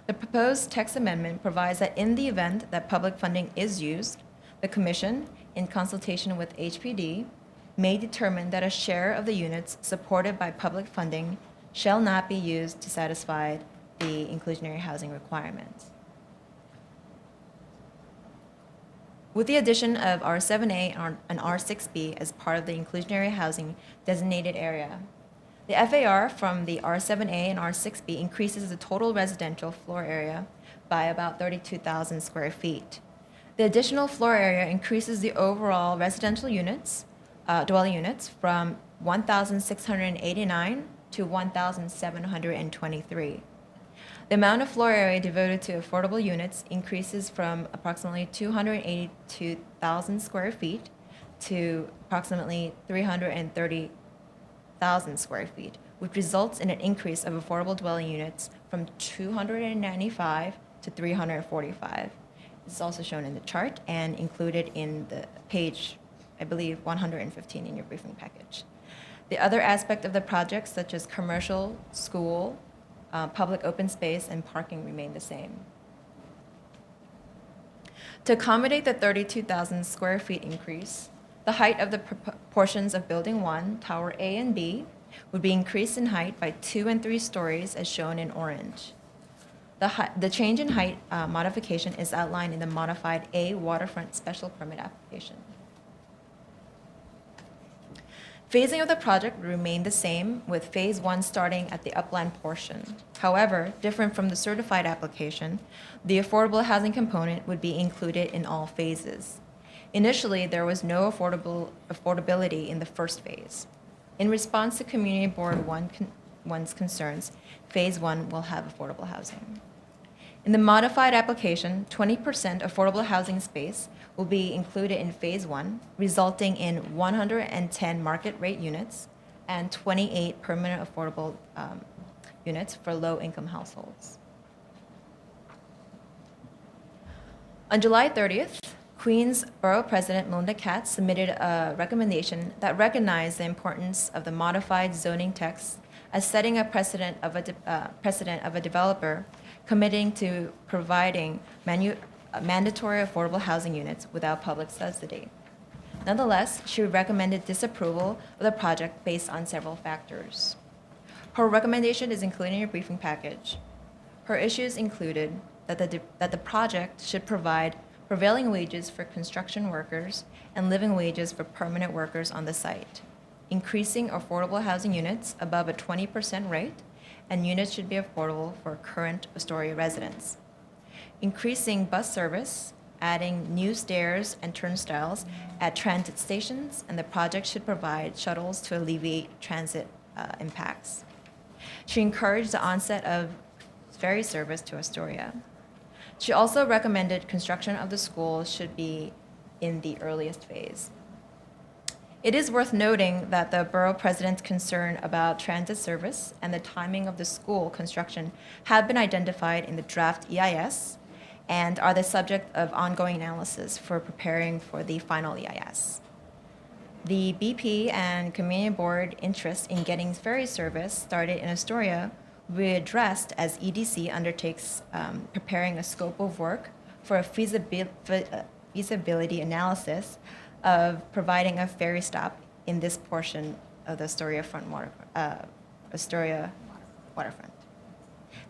the proposed text amendment provides that in the event that public funding is used, the Commission, in consultation with HPD, may determine that a share of the units supported by public funding shall not be used to satisfy the inclusionary housing requirements. With the addition of R7A and R6B as part of the inclusionary housing designated area, the FAR from the R7A and R6B increases the total residential floor area by about 32,000 square feet. The additional floor area increases the overall residential units, dwelling units from 1,689 to 1,723. The amount of floor area devoted to affordable units increases from approximately 282,000 square feet to approximately 330,000 square feet, which results in an increase of affordable dwelling units from 295 to 345. This is also shown in the chart and included in the page, I believe, 115 in your briefing package. The other aspect of the project, such as commercial, school, public open space, and parking remain the same. To accommodate the 32,000 square feet increase, the height of the portions of Building 1, Tower A and B, would be increased in height by 2 and 3 stories as shown in orange. The change in height modification is outlined in the modified A Waterfront special permit application. Phasing of the project would remain the same, with Phase 1 starting at the upland portion. However, different from the certified application, the affordable housing component would be included in all phases. Initially, there was no affordability in the first phase. In response to Community Board 1's concerns, Phase 1 will have affordable housing. In the modified application, 20% affordable housing space will be included in Phase 1, resulting in 110 market rate units and 28 permanent affordable units for low-income households. On July 30th, Queens Borough President Melinda Katz submitted a recommendation that recognized the importance of the modified zoning text as setting a precedent of a developer committing to providing mandatory affordable housing units without public subsidy. Nonetheless, she recommended disapproval of the project based on several factors. Her recommendation is included in your briefing package. Her issues included that the project should provide prevailing wages for construction workers and living wages for permanent workers on the site, increasing affordable housing units above a 20% rate, and units should be affordable for current Astoria residents. Increasing bus service, adding new stairs and turnstiles at transit stations, and the project should provide shuttles to alleviate transit impacts. She encouraged the onset of ferry service to Astoria. She also recommended construction of the school should be in the earliest phase. It is worth noting that the borough president's concern about transit service and the timing of the school construction have been identified in the draft EIS and are the subject of ongoing analysis for preparing for the final EIS. The BP and Community Board interest in getting ferry service started in Astoria will be addressed as EDC undertakes preparing a scope of work for a feasibility analysis of providing a ferry stop in this portion of the Astoria waterfront.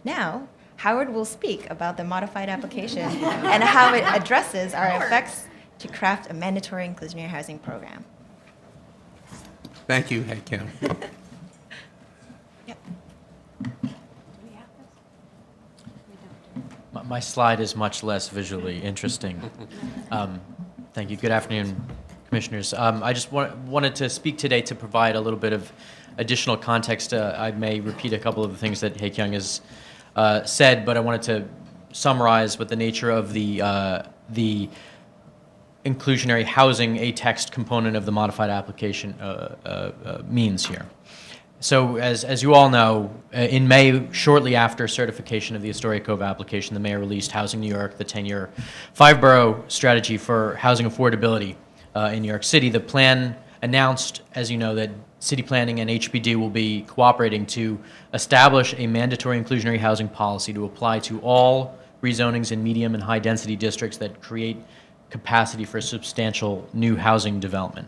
Now, Howard will speak about the modified application and how it addresses our efforts to craft a mandatory inclusionary housing program. Thank you, Head Kim. My slide is much less visually interesting. Thank you. Good afternoon, Commissioners. I just wanted to speak today to provide a little bit of additional context. I may repeat a couple of the things that Hae Kyung has said, but I wanted to summarize what the nature of the inclusionary housing, a text component of the modified application means here. So as you all know, in May, shortly after certification of the Astoria Cove application, the mayor released Housing New York, the 10-year 5-borough strategy for housing affordability in New York City. The plan announced, as you know, that city planning and HPD will be cooperating to establish a mandatory inclusionary housing policy to apply to all rezonings in medium and high-density districts that create capacity for substantial new housing development.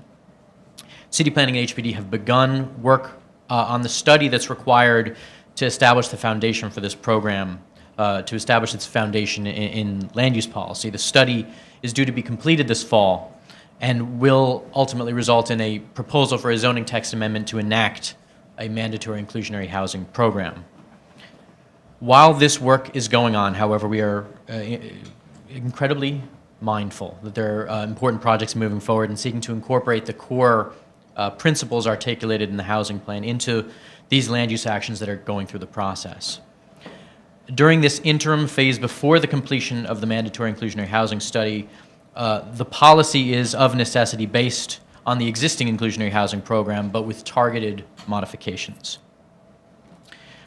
City planning and HPD have begun work on the study that's required to establish the foundation for this program, to establish its foundation in land use policy. The study is due to be completed this fall and will ultimately result in a proposal for a zoning text amendment to enact a mandatory inclusionary housing program. While this work is going on, however, we are incredibly mindful that there are important projects moving forward and seeking to incorporate the core principles articulated in the housing plan into these land use actions that are going through the process. During this interim phase before the completion of the mandatory inclusionary housing study, the policy is of necessity based on the existing inclusionary housing program, but with targeted modifications.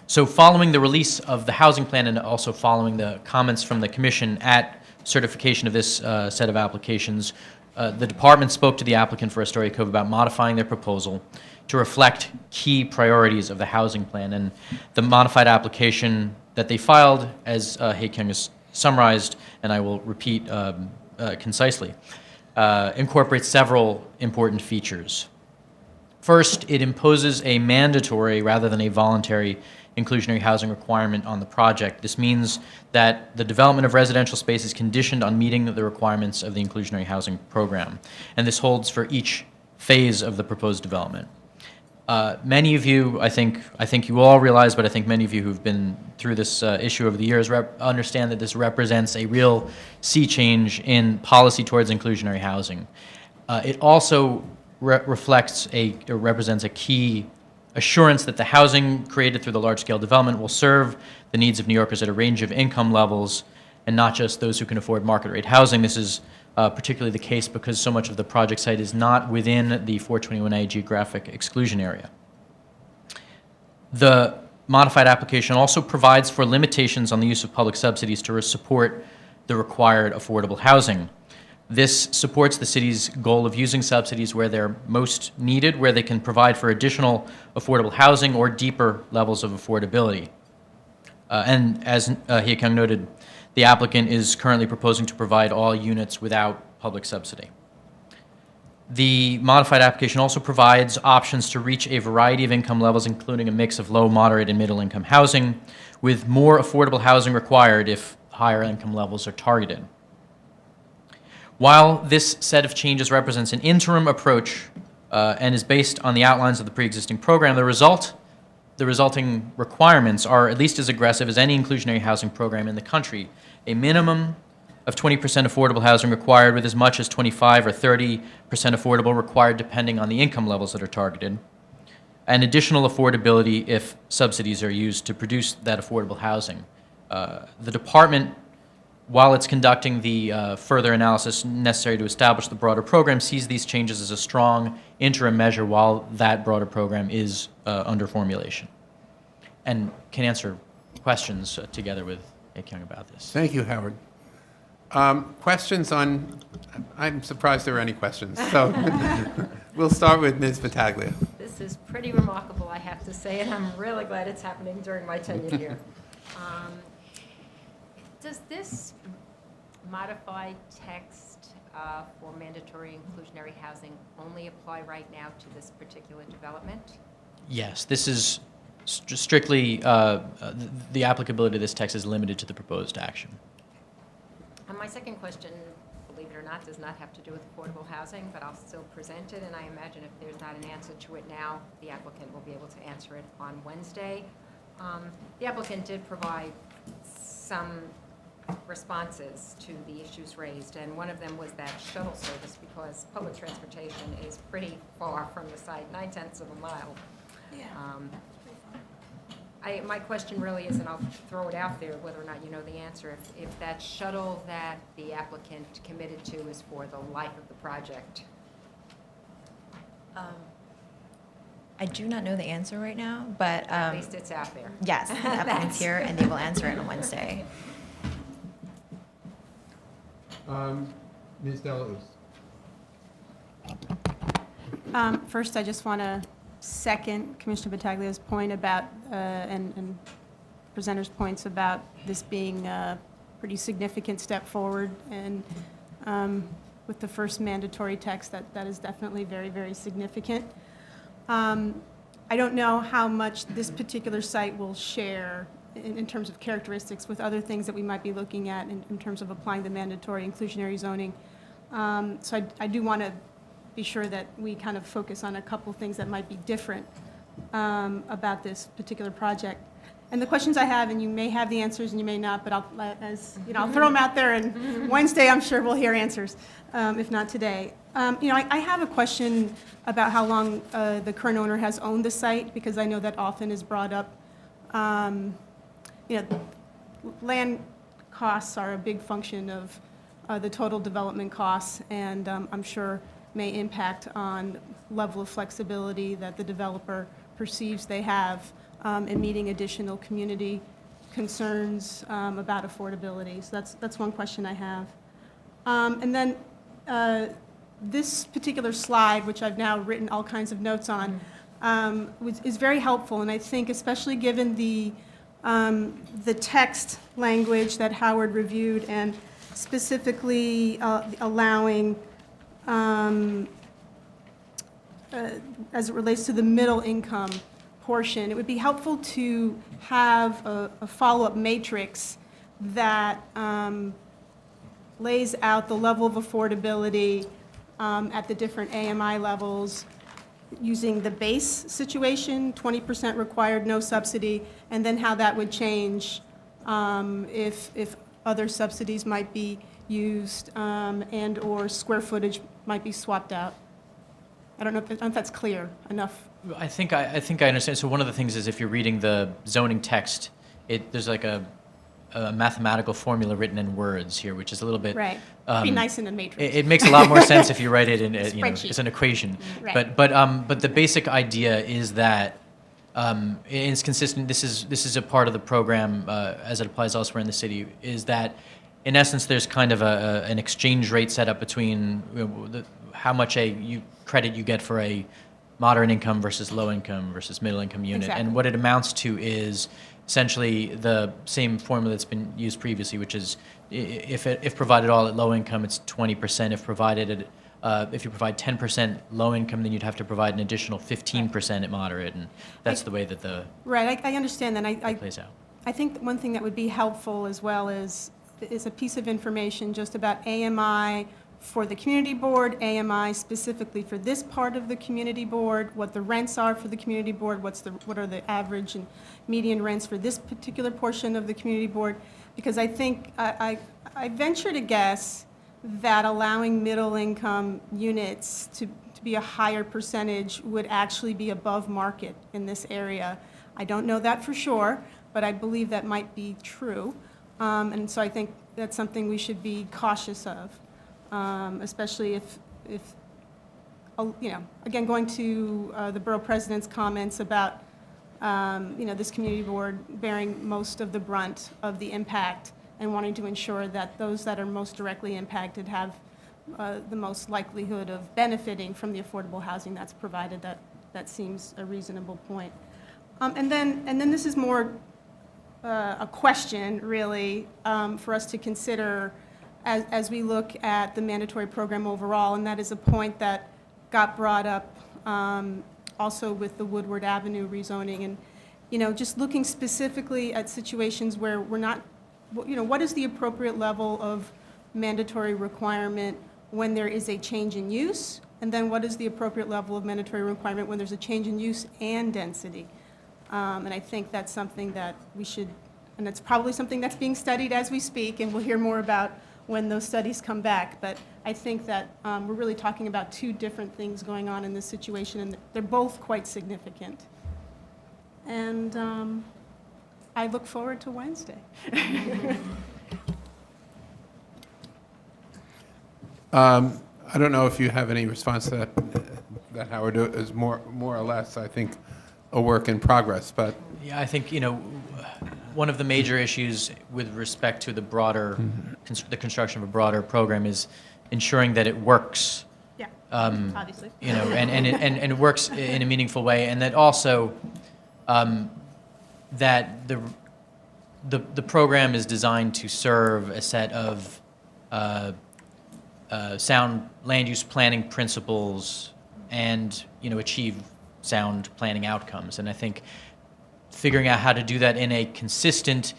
So following the release of the housing plan and also following the comments from the Commission at certification of this set of applications, the department spoke to the applicant for Astoria Cove about modifying their proposal to reflect key priorities of the housing plan. And the modified application that they filed, as Hae Kyung has summarized, and I will repeat concisely, incorporates several important features. First, it imposes a mandatory rather than a voluntary inclusionary housing requirement on the project. This means that the development of residential space is conditioned on meeting the requirements of the inclusionary housing program, and this holds for each phase of the proposed development. Many of you, I think you all realize, but I think many of you who've been through this issue over the years understand that this represents a real sea change in policy towards inclusionary housing. It also represents a key assurance that the housing created through the large-scale development will serve the needs of New Yorkers at a range of income levels and not just those who can afford market-rate housing. This is particularly the case because so much of the project site is not within the 421A geographic exclusion area. The modified application also provides for limitations on the use of public subsidies to support the required affordable housing. This supports the city's goal of using subsidies where they're most needed, where they can provide for additional affordable housing or deeper levels of affordability. And as Hae Kyung noted, the applicant is currently proposing to provide all units without public subsidy. The modified application also provides options to reach a variety of income levels, including a mix of low, moderate, and middle-income housing, with more affordable housing required if higher income levels are targeted. While this set of changes represents an interim approach and is based on the outlines of the pre-existing program, the resulting requirements are at least as aggressive as any inclusionary housing program in the country. A minimum of 20% affordable housing required, with as much as 25 or 30% affordable required depending on the income levels that are targeted, and additional affordability if subsidies are used to produce that affordable housing. The department, while it's conducting the further analysis necessary to establish the broader program, sees these changes as a strong interim measure while that broader program is under formulation, and can answer questions together with Hae Kyung about this. Thank you, Howard. Questions on, I'm surprised there are any questions, so we'll start with Ms. Battaglia. This is pretty remarkable, I have to say, and I'm really glad it's happening during my tenure here. Does this modified text for mandatory inclusionary housing only apply right now to this particular development? Yes, this is strictly, the applicability of this text is limited to the proposed action. And my second question, believe it or not, does not have to do with affordable housing, but I'll still present it, and I imagine if there's not an answer to it now, the applicant will be able to answer it on Wednesday. The applicant did provide some responses to the issues raised, and one of them was that shuttle service, because public transportation is pretty far from the site, 9/10 of a mile. My question really is, and I'll throw it out there, whether or not you know the answer, if that shuttle that the applicant committed to is for the life of the project. I do not know the answer right now, but At least it's out there. yes, the applicant's here and they will answer it on Wednesday. Ms. Delauze. First, I just want to second Commissioner Battaglia's point about, and presenters' points about this being a pretty significant step forward. And with the first mandatory text, that is definitely very, very significant. I don't know how much this particular site will share in terms of characteristics with other things that we might be looking at in terms of applying the mandatory inclusionary zoning. So I do want to be sure that we kind of focus on a couple things that might be different about this particular project. And the questions I have, and you may have the answers and you may not, but I'll throw them out there, and Wednesday I'm sure we'll hear answers, if not today. I have a question about how long the current owner has owned the site, because I know that often is brought up. Land costs are a big function of the total development costs, and I'm sure may impact on level of flexibility that the developer perceives they have in meeting additional community concerns about affordability. So that's one question I have. And then this particular slide, which I've now written all kinds of notes on, is very helpful, and I think especially given the text language that Howard reviewed, and specifically allowing, as it relates to the middle income portion, it would be helpful to have a follow-up matrix that lays out the level of affordability at the different AMI levels, using the base situation, 20% required, no subsidy, and then how that would change if other subsidies might be used and/or square footage might be swapped out. I don't know if that's clear enough. I think I understand. So one of the things is, if you're reading the zoning text, there's like a mathematical formula written in words here, which is a little bit Right. Be nice in a matrix. It makes a lot more sense if you write it in Spreadsheet. as an equation. Right. But the basic idea is that it's consistent. This is a part of the program as it applies elsewhere in the city. Is that in essence there's kind of an exchange rate set up between how much credit you get for a moderate income versus low income versus middle income unit. Exactly. And what it amounts to is essentially the same formula that's been used previously, which is if provided all at low income, it's 20%. If you provide 10% low income, then you'd have to provide an additional 15% at moderate, and that's the way that Right, I understand that. it plays out. I think one thing that would be helpful as well is a piece of information just about AMI for the community board, AMI specifically for this part of the community board, what the rents are for the community board, what are the average and median rents for this particular portion of the community board, because I think I venture to guess that allowing middle income units to be a higher percentage would actually be above market in this area. I don't know that for sure, but I believe that might be true. And so I think that's something we should be cautious of, especially if again, going to the borough president's comments about, this community board bearing most of the brunt of the impact and wanting to ensure that those that are most directly impacted have the most likelihood of benefiting from the affordable housing that's provided. That seems a reasonable point. And then this is more a question, really, for us to consider as we look at the mandatory program overall, and that is a point that got brought up also with the Woodward Avenue rezoning, and, you know, just looking specifically at situations where we're not, you know, what is the appropriate level of mandatory requirement when there is a change in use, and then what is the appropriate level of mandatory requirement when there's a change in use and density? And I think that's something that we should, and it's probably something that's being studied as we speak, and we'll hear more about when those studies come back. But I think that we're really talking about two different things going on in this situation, and they're both quite significant. And I look forward to Wednesday. I don't know if you have any response to that Howard is more or less, I think, a work in progress, but. Yeah, I think, you know, one of the major issues with respect to the broader, the construction of a broader program is ensuring that it works. Yeah, obviously. You know, and it works in a meaningful way, and that also that the program is designed to serve a set of sound land use planning principles and, you know, achieve sound planning outcomes. And I think figuring out how to do that in a consistent,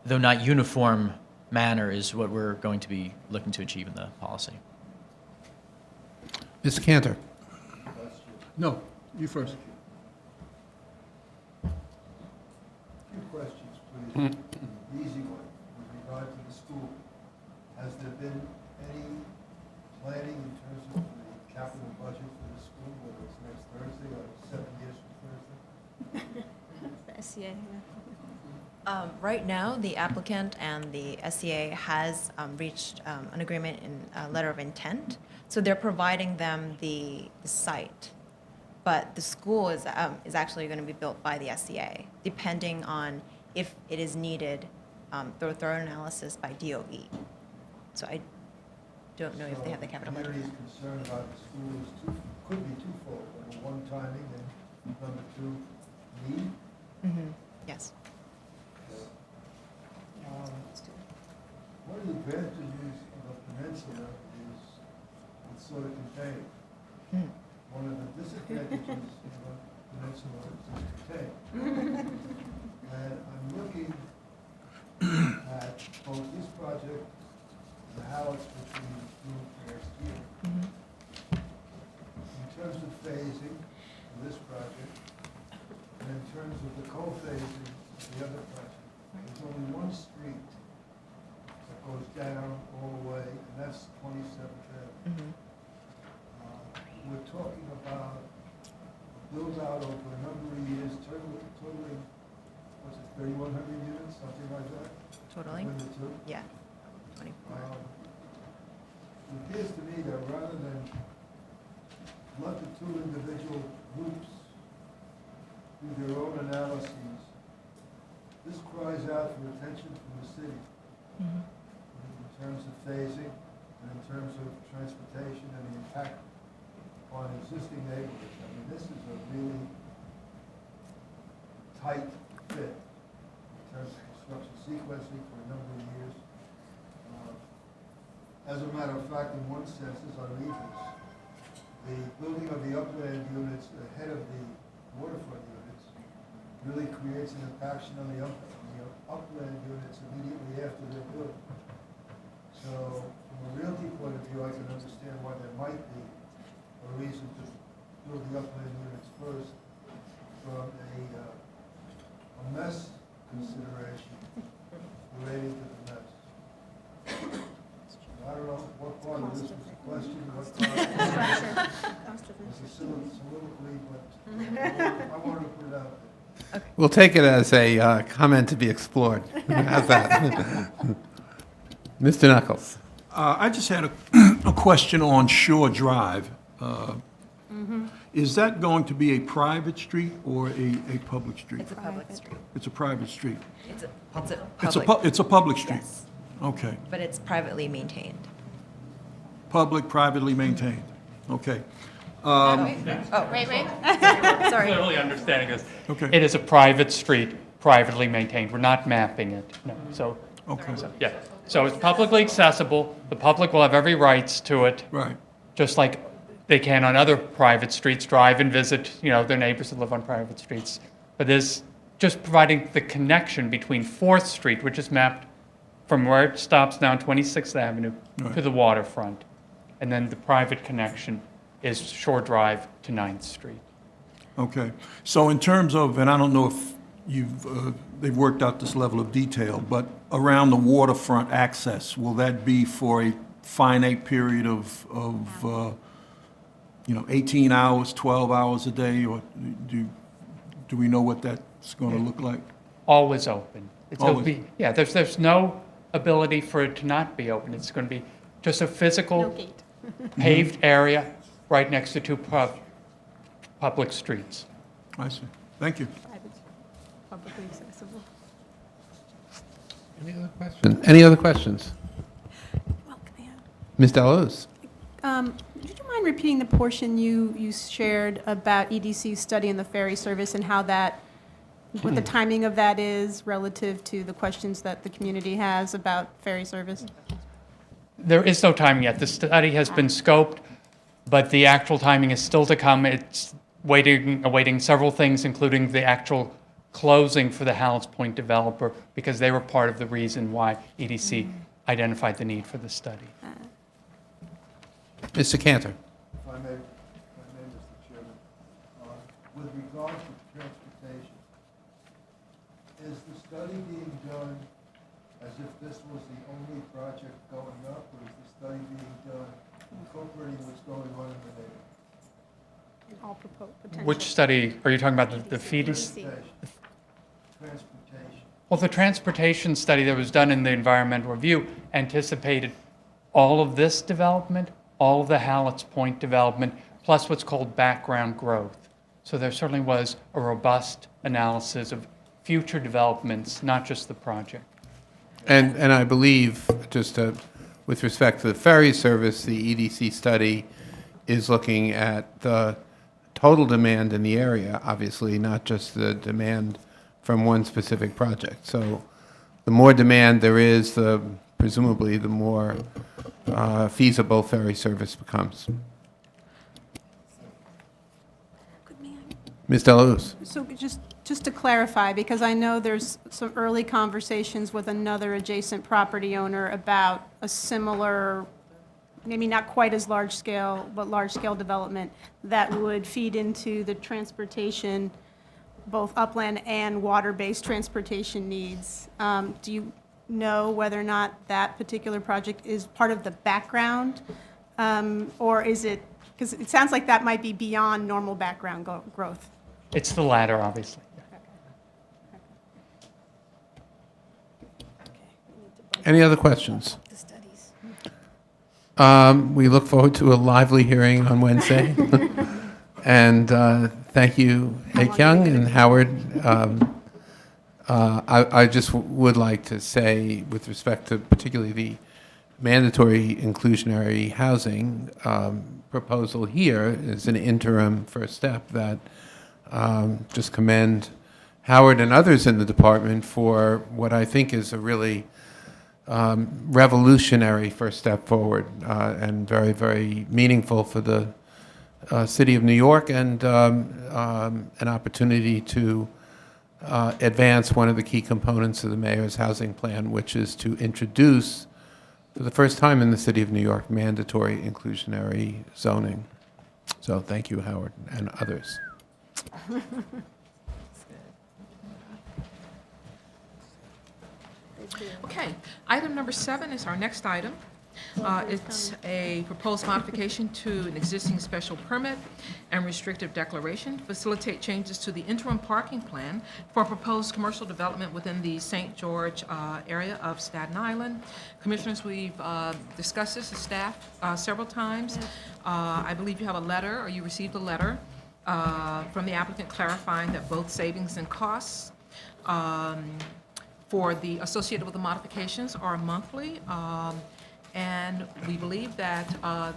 though not uniform, manner is what we're going to be looking to achieve in the policy. Mr. Cantor. No, you first. Two questions, please. The easy one, with regard to the school. Has there been any planning in terms of the capital budget for the school, whether it's next Thursday or 7 years from Thursday? The SCA. Right now, the applicant and the SCA has reached an agreement in a letter of intent. So they're providing them the site. But the school is actually going to be built by the SCA, depending on if it is needed through thorough analysis by DOE. So I don't know if they have the capital budget. The community's concern about the school could be twofold. Number one, timing, and number two, need. Yes. One of the advantages of a peninsula is it's sort of contained. One of the disadvantages of a peninsula is it's contained. And I'm looking at both this project and the house which we approved last year. In terms of phasing of this project, and in terms of the co-phasing of the other project, there's only one street that goes down all the way, and that's 27th Avenue. We're talking about a build-out over a number of years, totaling, what's it, 3,100 units, something like that? Totaling? Between the two? Yeah. 24. It appears to me that rather than let the two individual groups do their own analyses, this cries out for attention from the city in terms of phasing and in terms of transportation and the impact on existing neighborhoods. I mean, this is a really tight fit in terms of construction sequencing for a number of years. As a matter of fact, in one sense, as I read this, the building of the upland units ahead of the waterfront units really creates an impaction on the upland units immediately after they're built. So from a realty point of view, I can understand why there might be a reason to build the upland units first from a mess consideration relating to the mess. I don't know what part of this was a question, what part was a soliloquy, but I wanted to put it out there. We'll take it as a comment to be explored. How's that? Mr. Knuckles. I just had a question on Shore Drive. Is that going to be a private street or a public street? It's a public street. It's a private street. It's a public. It's a public street? Yes. Okay. But it's privately maintained. Public, privately maintained. Okay. Ray. Sorry. Clearly understanding this. Okay. It is a private street, privately maintained. We're not mapping it, no. So, Okay. yeah. So it's publicly accessible, the public will have every rights to it. Right. Just like they can on other private streets, drive and visit, their neighbors that live on private streets. But there's just providing the connection between 4th Street, which is mapped from where it stops down 26th Avenue to the waterfront. And then the private connection is Shore Drive to 9th Street. Okay. So in terms of, and I don't know if they've worked out this level of detail, but around the waterfront access, will that be for a finite period of 18 hours, 12 hours a day, or do we know what that's going to look like? Always open. Always. There's no ability for it to not be open. It's going to be just a physical paved area right next to 2 public streets. I see. Thank you. Publicly accessible. Any other questions? Ms. Delos? Would you mind repeating the portion you shared about EDC's study in the ferry service and how that, what the timing of that is relative to the questions that the community has about ferry service? There is no timing yet. The study has been scoped, but the actual timing is still to come. It's awaiting several things, including the actual closing for the Hallett's Point developer, because they were part of the reason why EDC identified the need for the study. Mr. Cantor? If I may, Mr. Chairman, with regard to transportation, is the study being done as if this was the only project going up, or is the study being done incorporating what's going on in the neighborhood? All potential. Which study are you talking about? The FEDS? Transportation. Well, the transportation study that was done in the environmental review anticipated all of this development, all of the Hallett's Point development, plus what's called background growth. So there certainly was a robust analysis of future developments, not just the project. And I believe, with respect to the ferry service, the EDC study is looking at the total demand in the area, obviously, not just the demand from one specific project. So the more demand there is, presumably the more feasible ferry service becomes. Ms. Delos? So just to clarify, because I know there's some early conversations with another adjacent property owner about a similar, maybe not quite as large scale, but large scale development that would feed into the transportation, both upland and water-based transportation needs. Do you know whether or not that particular project is part of the background? Or is it, because it sounds like that might be beyond normal background growth. It's the latter, obviously. Any other questions? We look forward to a lively hearing on Wednesday. And thank you, Hae-Kyung and Howard. I just would like to say, with respect to particularly the mandatory inclusionary housing proposal here, is an interim first step that just commend Howard and others in the department for what I think is a really revolutionary first step forward and very, very meaningful for the City of New York, and an opportunity to advance one of the key components of the mayor's housing plan, which is to introduce, for the first time in the City of New York, mandatory inclusionary zoning. So thank you, Howard, and others. Okay, item number 7 is our next item. It's a proposed modification to an existing special permit and restrictive declaration to facilitate changes to the interim parking plan for a proposed commercial development within the St. George area of Staten Island. Commissioners, we've discussed this as staff several times. I believe you have a letter, or you received a letter from the applicant clarifying that both savings and costs for the associated with the modifications are monthly. And we believe that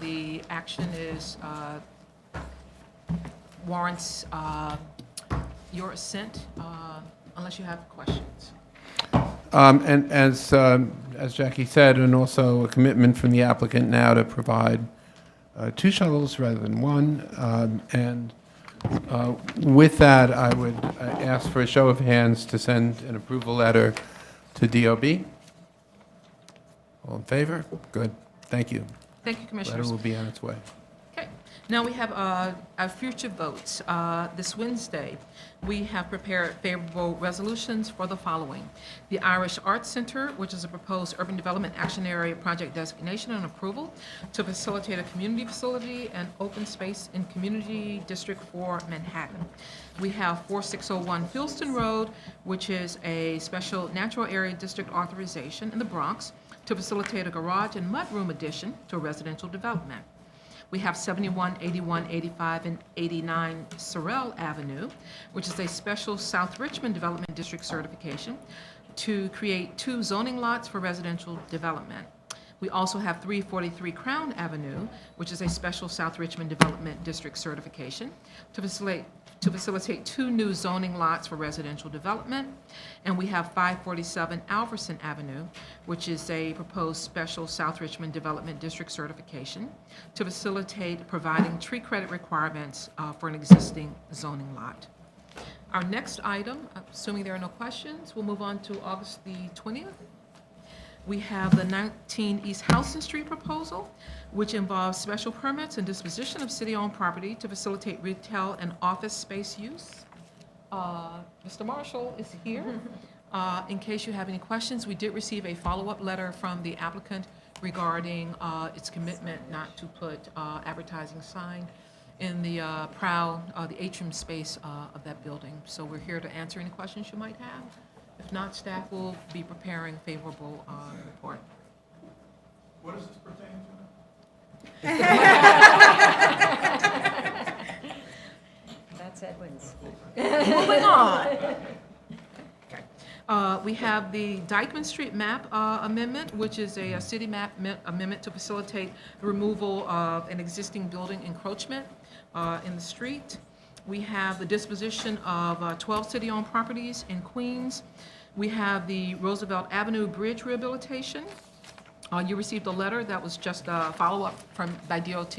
the action is warrants your assent, unless you have questions. And as Jackie said, and also a commitment from the applicant now to provide 2 shuttles rather than 1. And with that, I would ask for a show of hands to send an approval letter to DOB. All in favor? Good. Thank you. Thank you, Commissioners. Letter will be on its way. Okay, now we have our future votes. This Wednesday, we have prepared favorable resolutions for the following. The Irish Arts Center, which is a proposed urban development action area project designation and approval to facilitate a community facility and open space in Community District 4, Manhattan. We have 4601 Fieldstone Road, which is a special natural area district authorization in the Bronx to facilitate a garage and mudroom addition to a residential development. We have 71, 81, 85, and 89 Sorrell Avenue, which is a special South Richmond Development District certification to create 2 zoning lots for residential development. We also have 343 Crown Avenue, which is a special South Richmond Development District certification to facilitate 2 new zoning lots for residential development. And we have 547 Alverson Avenue, which is a proposed special South Richmond Development District certification to facilitate providing tree credit requirements for an existing zoning lot. Our next item, assuming there are no questions, we'll move on to August the 20th. We have the 19 East Houston Street proposal, which involves special permits and disposition of city-owned property to facilitate retail and office space use. Mr. Marshall is here. In case you have any questions, we did receive a follow-up letter from the applicant regarding its commitment not to put advertising sign in the the atrium space of that building. So we're here to answer any questions you might have. If not, staff will be preparing favorable report. What does this pertain to? That's Edwin's. Moving on. We have the Dykeman Street map amendment, which is a city map amendment to facilitate the removal of an existing building encroachment in the street. We have the disposition of 12 city-owned properties in Queens. We have the Roosevelt Avenue Bridge rehabilitation. You received a letter that was just a follow-up by DOT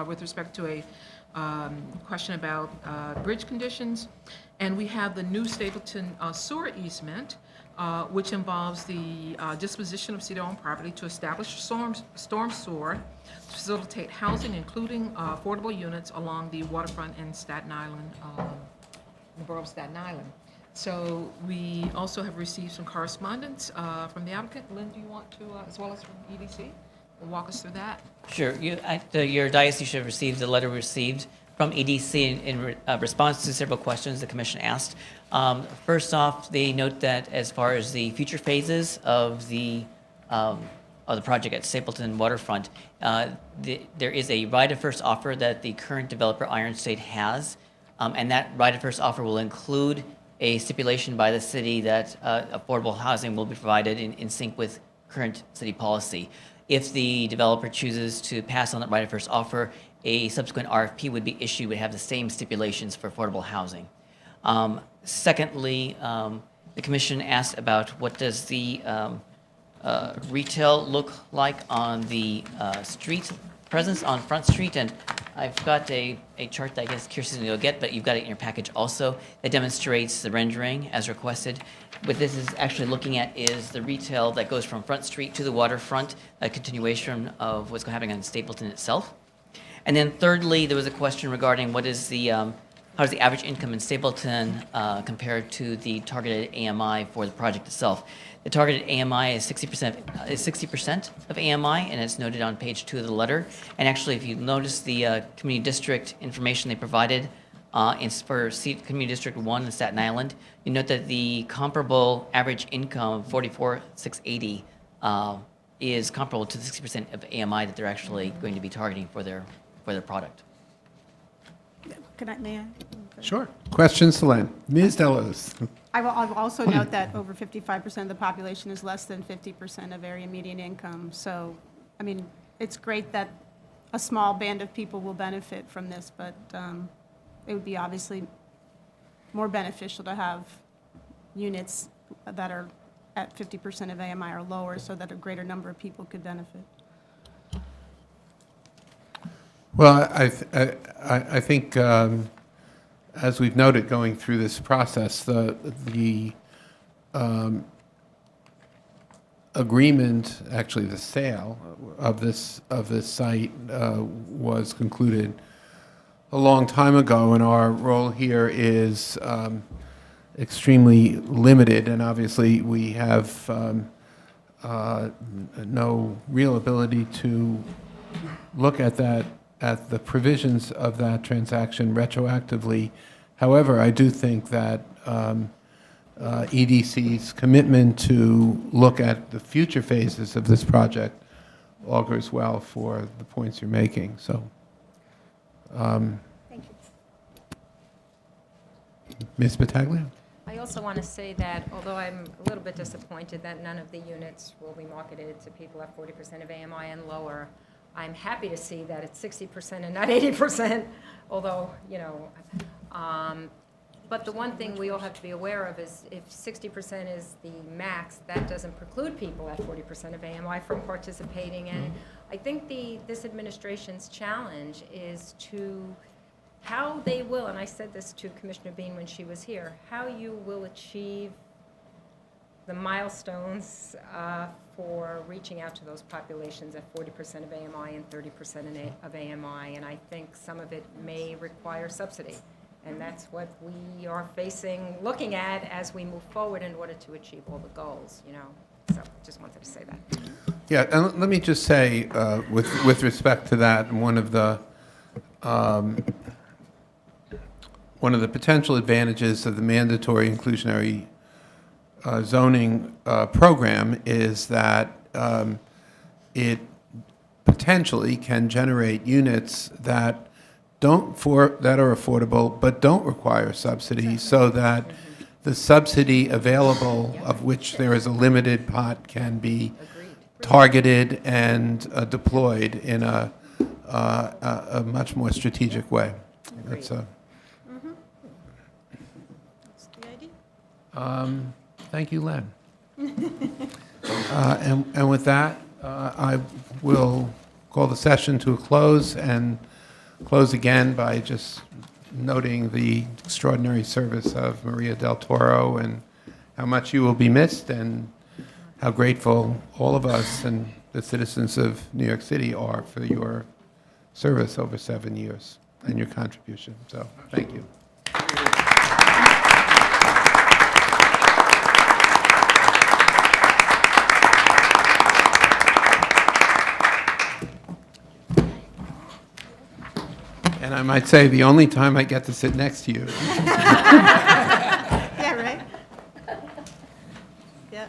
with respect to a question about bridge conditions. And we have the new Stapleton sewer easement, which involves the disposition of city-owned property to establish storm sewer to facilitate housing, including affordable units along the waterfront in Staten Island, the borough of Staten Island. So we also have received some correspondence from the applicant. Lynn, do you want to, as well as from EDC, walk us through that? Sure. Your diocese should have received the letter we received from EDC in response to several questions the commission asked. First off, they note that as far as the future phases of the project at Stapleton Waterfront, there is a right of first offer that the current developer Iron State has, and that right of first offer will include a stipulation by the city that affordable housing will be provided in sync with current city policy. If the developer chooses to pass on that right of first offer, a subsequent RFP would be issued, would have the same stipulations for affordable housing. Secondly, the commission asked about what does the retail look like on the street presence on Front Street, and I've got a chart that I guess Kirsten will get, but you've got it in your package also, that demonstrates the rendering as requested. What this is actually looking at is the retail that goes from Front Street to the waterfront, a continuation of what's happening on Stapleton itself. And then thirdly, there was a question regarding what is the, how does the average income in Stapleton compared to the targeted AMI for the project itself. The targeted AMI is 60% of AMI, and it's noted on page 2 of the letter. And actually, if you notice the community district information they provided for Community District 1 in Staten Island, you note that the comparable average income of $44,680 is comparable to the 60% of AMI that they're actually going to be targeting for their product. May I? Sure. Questions to Lynn? Ms. Delos. I will also note that over 55% of the population is less than 50% of area median income. So, I mean, it's great that a small band of people will benefit from this, but it would be obviously more beneficial to have units that are at 50% of AMI or lower so that a greater number of people could benefit? Well, I think, as we've noted going through this process, the agreement, actually the sale of this site was concluded a long time ago, and our role here is extremely limited, and obviously we have no real ability to look at the provisions of that transaction retroactively. However, I do think that EDC's commitment to look at the future phases of this project augurs well for the points you're making. So, Thank you. Ms. Battaglia? I also want to say that although I'm a little bit disappointed that none of the units will be marketed to people at 40% of AMI and lower, I'm happy to see that it's 60% and not 80%, although, you know, but the one thing we all have to be aware of is if 60% is the max, that doesn't preclude people at 40% of AMI from participating. And I think this administration's challenge is to how they will, and I said this to Commissioner Bean when she was here, how you will achieve the milestones for reaching out to those populations at 40% of AMI and 30% of AMI. And I think some of it may require subsidy. And that's what we are looking at as we move forward in order to achieve all the goals, you know. So just wanted to say that. Yeah, and let me just say, with respect to that, one of the potential advantages of the mandatory inclusionary zoning program is that it potentially can generate units that are affordable but don't require subsidy, so that the subsidy available, of which there is a limited pot, can be targeted and deployed in a much more strategic way. That's a. That's the idea. Thank you, Len. And with that, I will call the session to a close, and close again by just noting the extraordinary service of Maria del Toro and how much you will be missed, and how grateful all of us and the citizens of New York City are for your service over 7 years and your contribution. So thank you. And I might say the only time I get to sit next to you. Yeah, right? Yeah.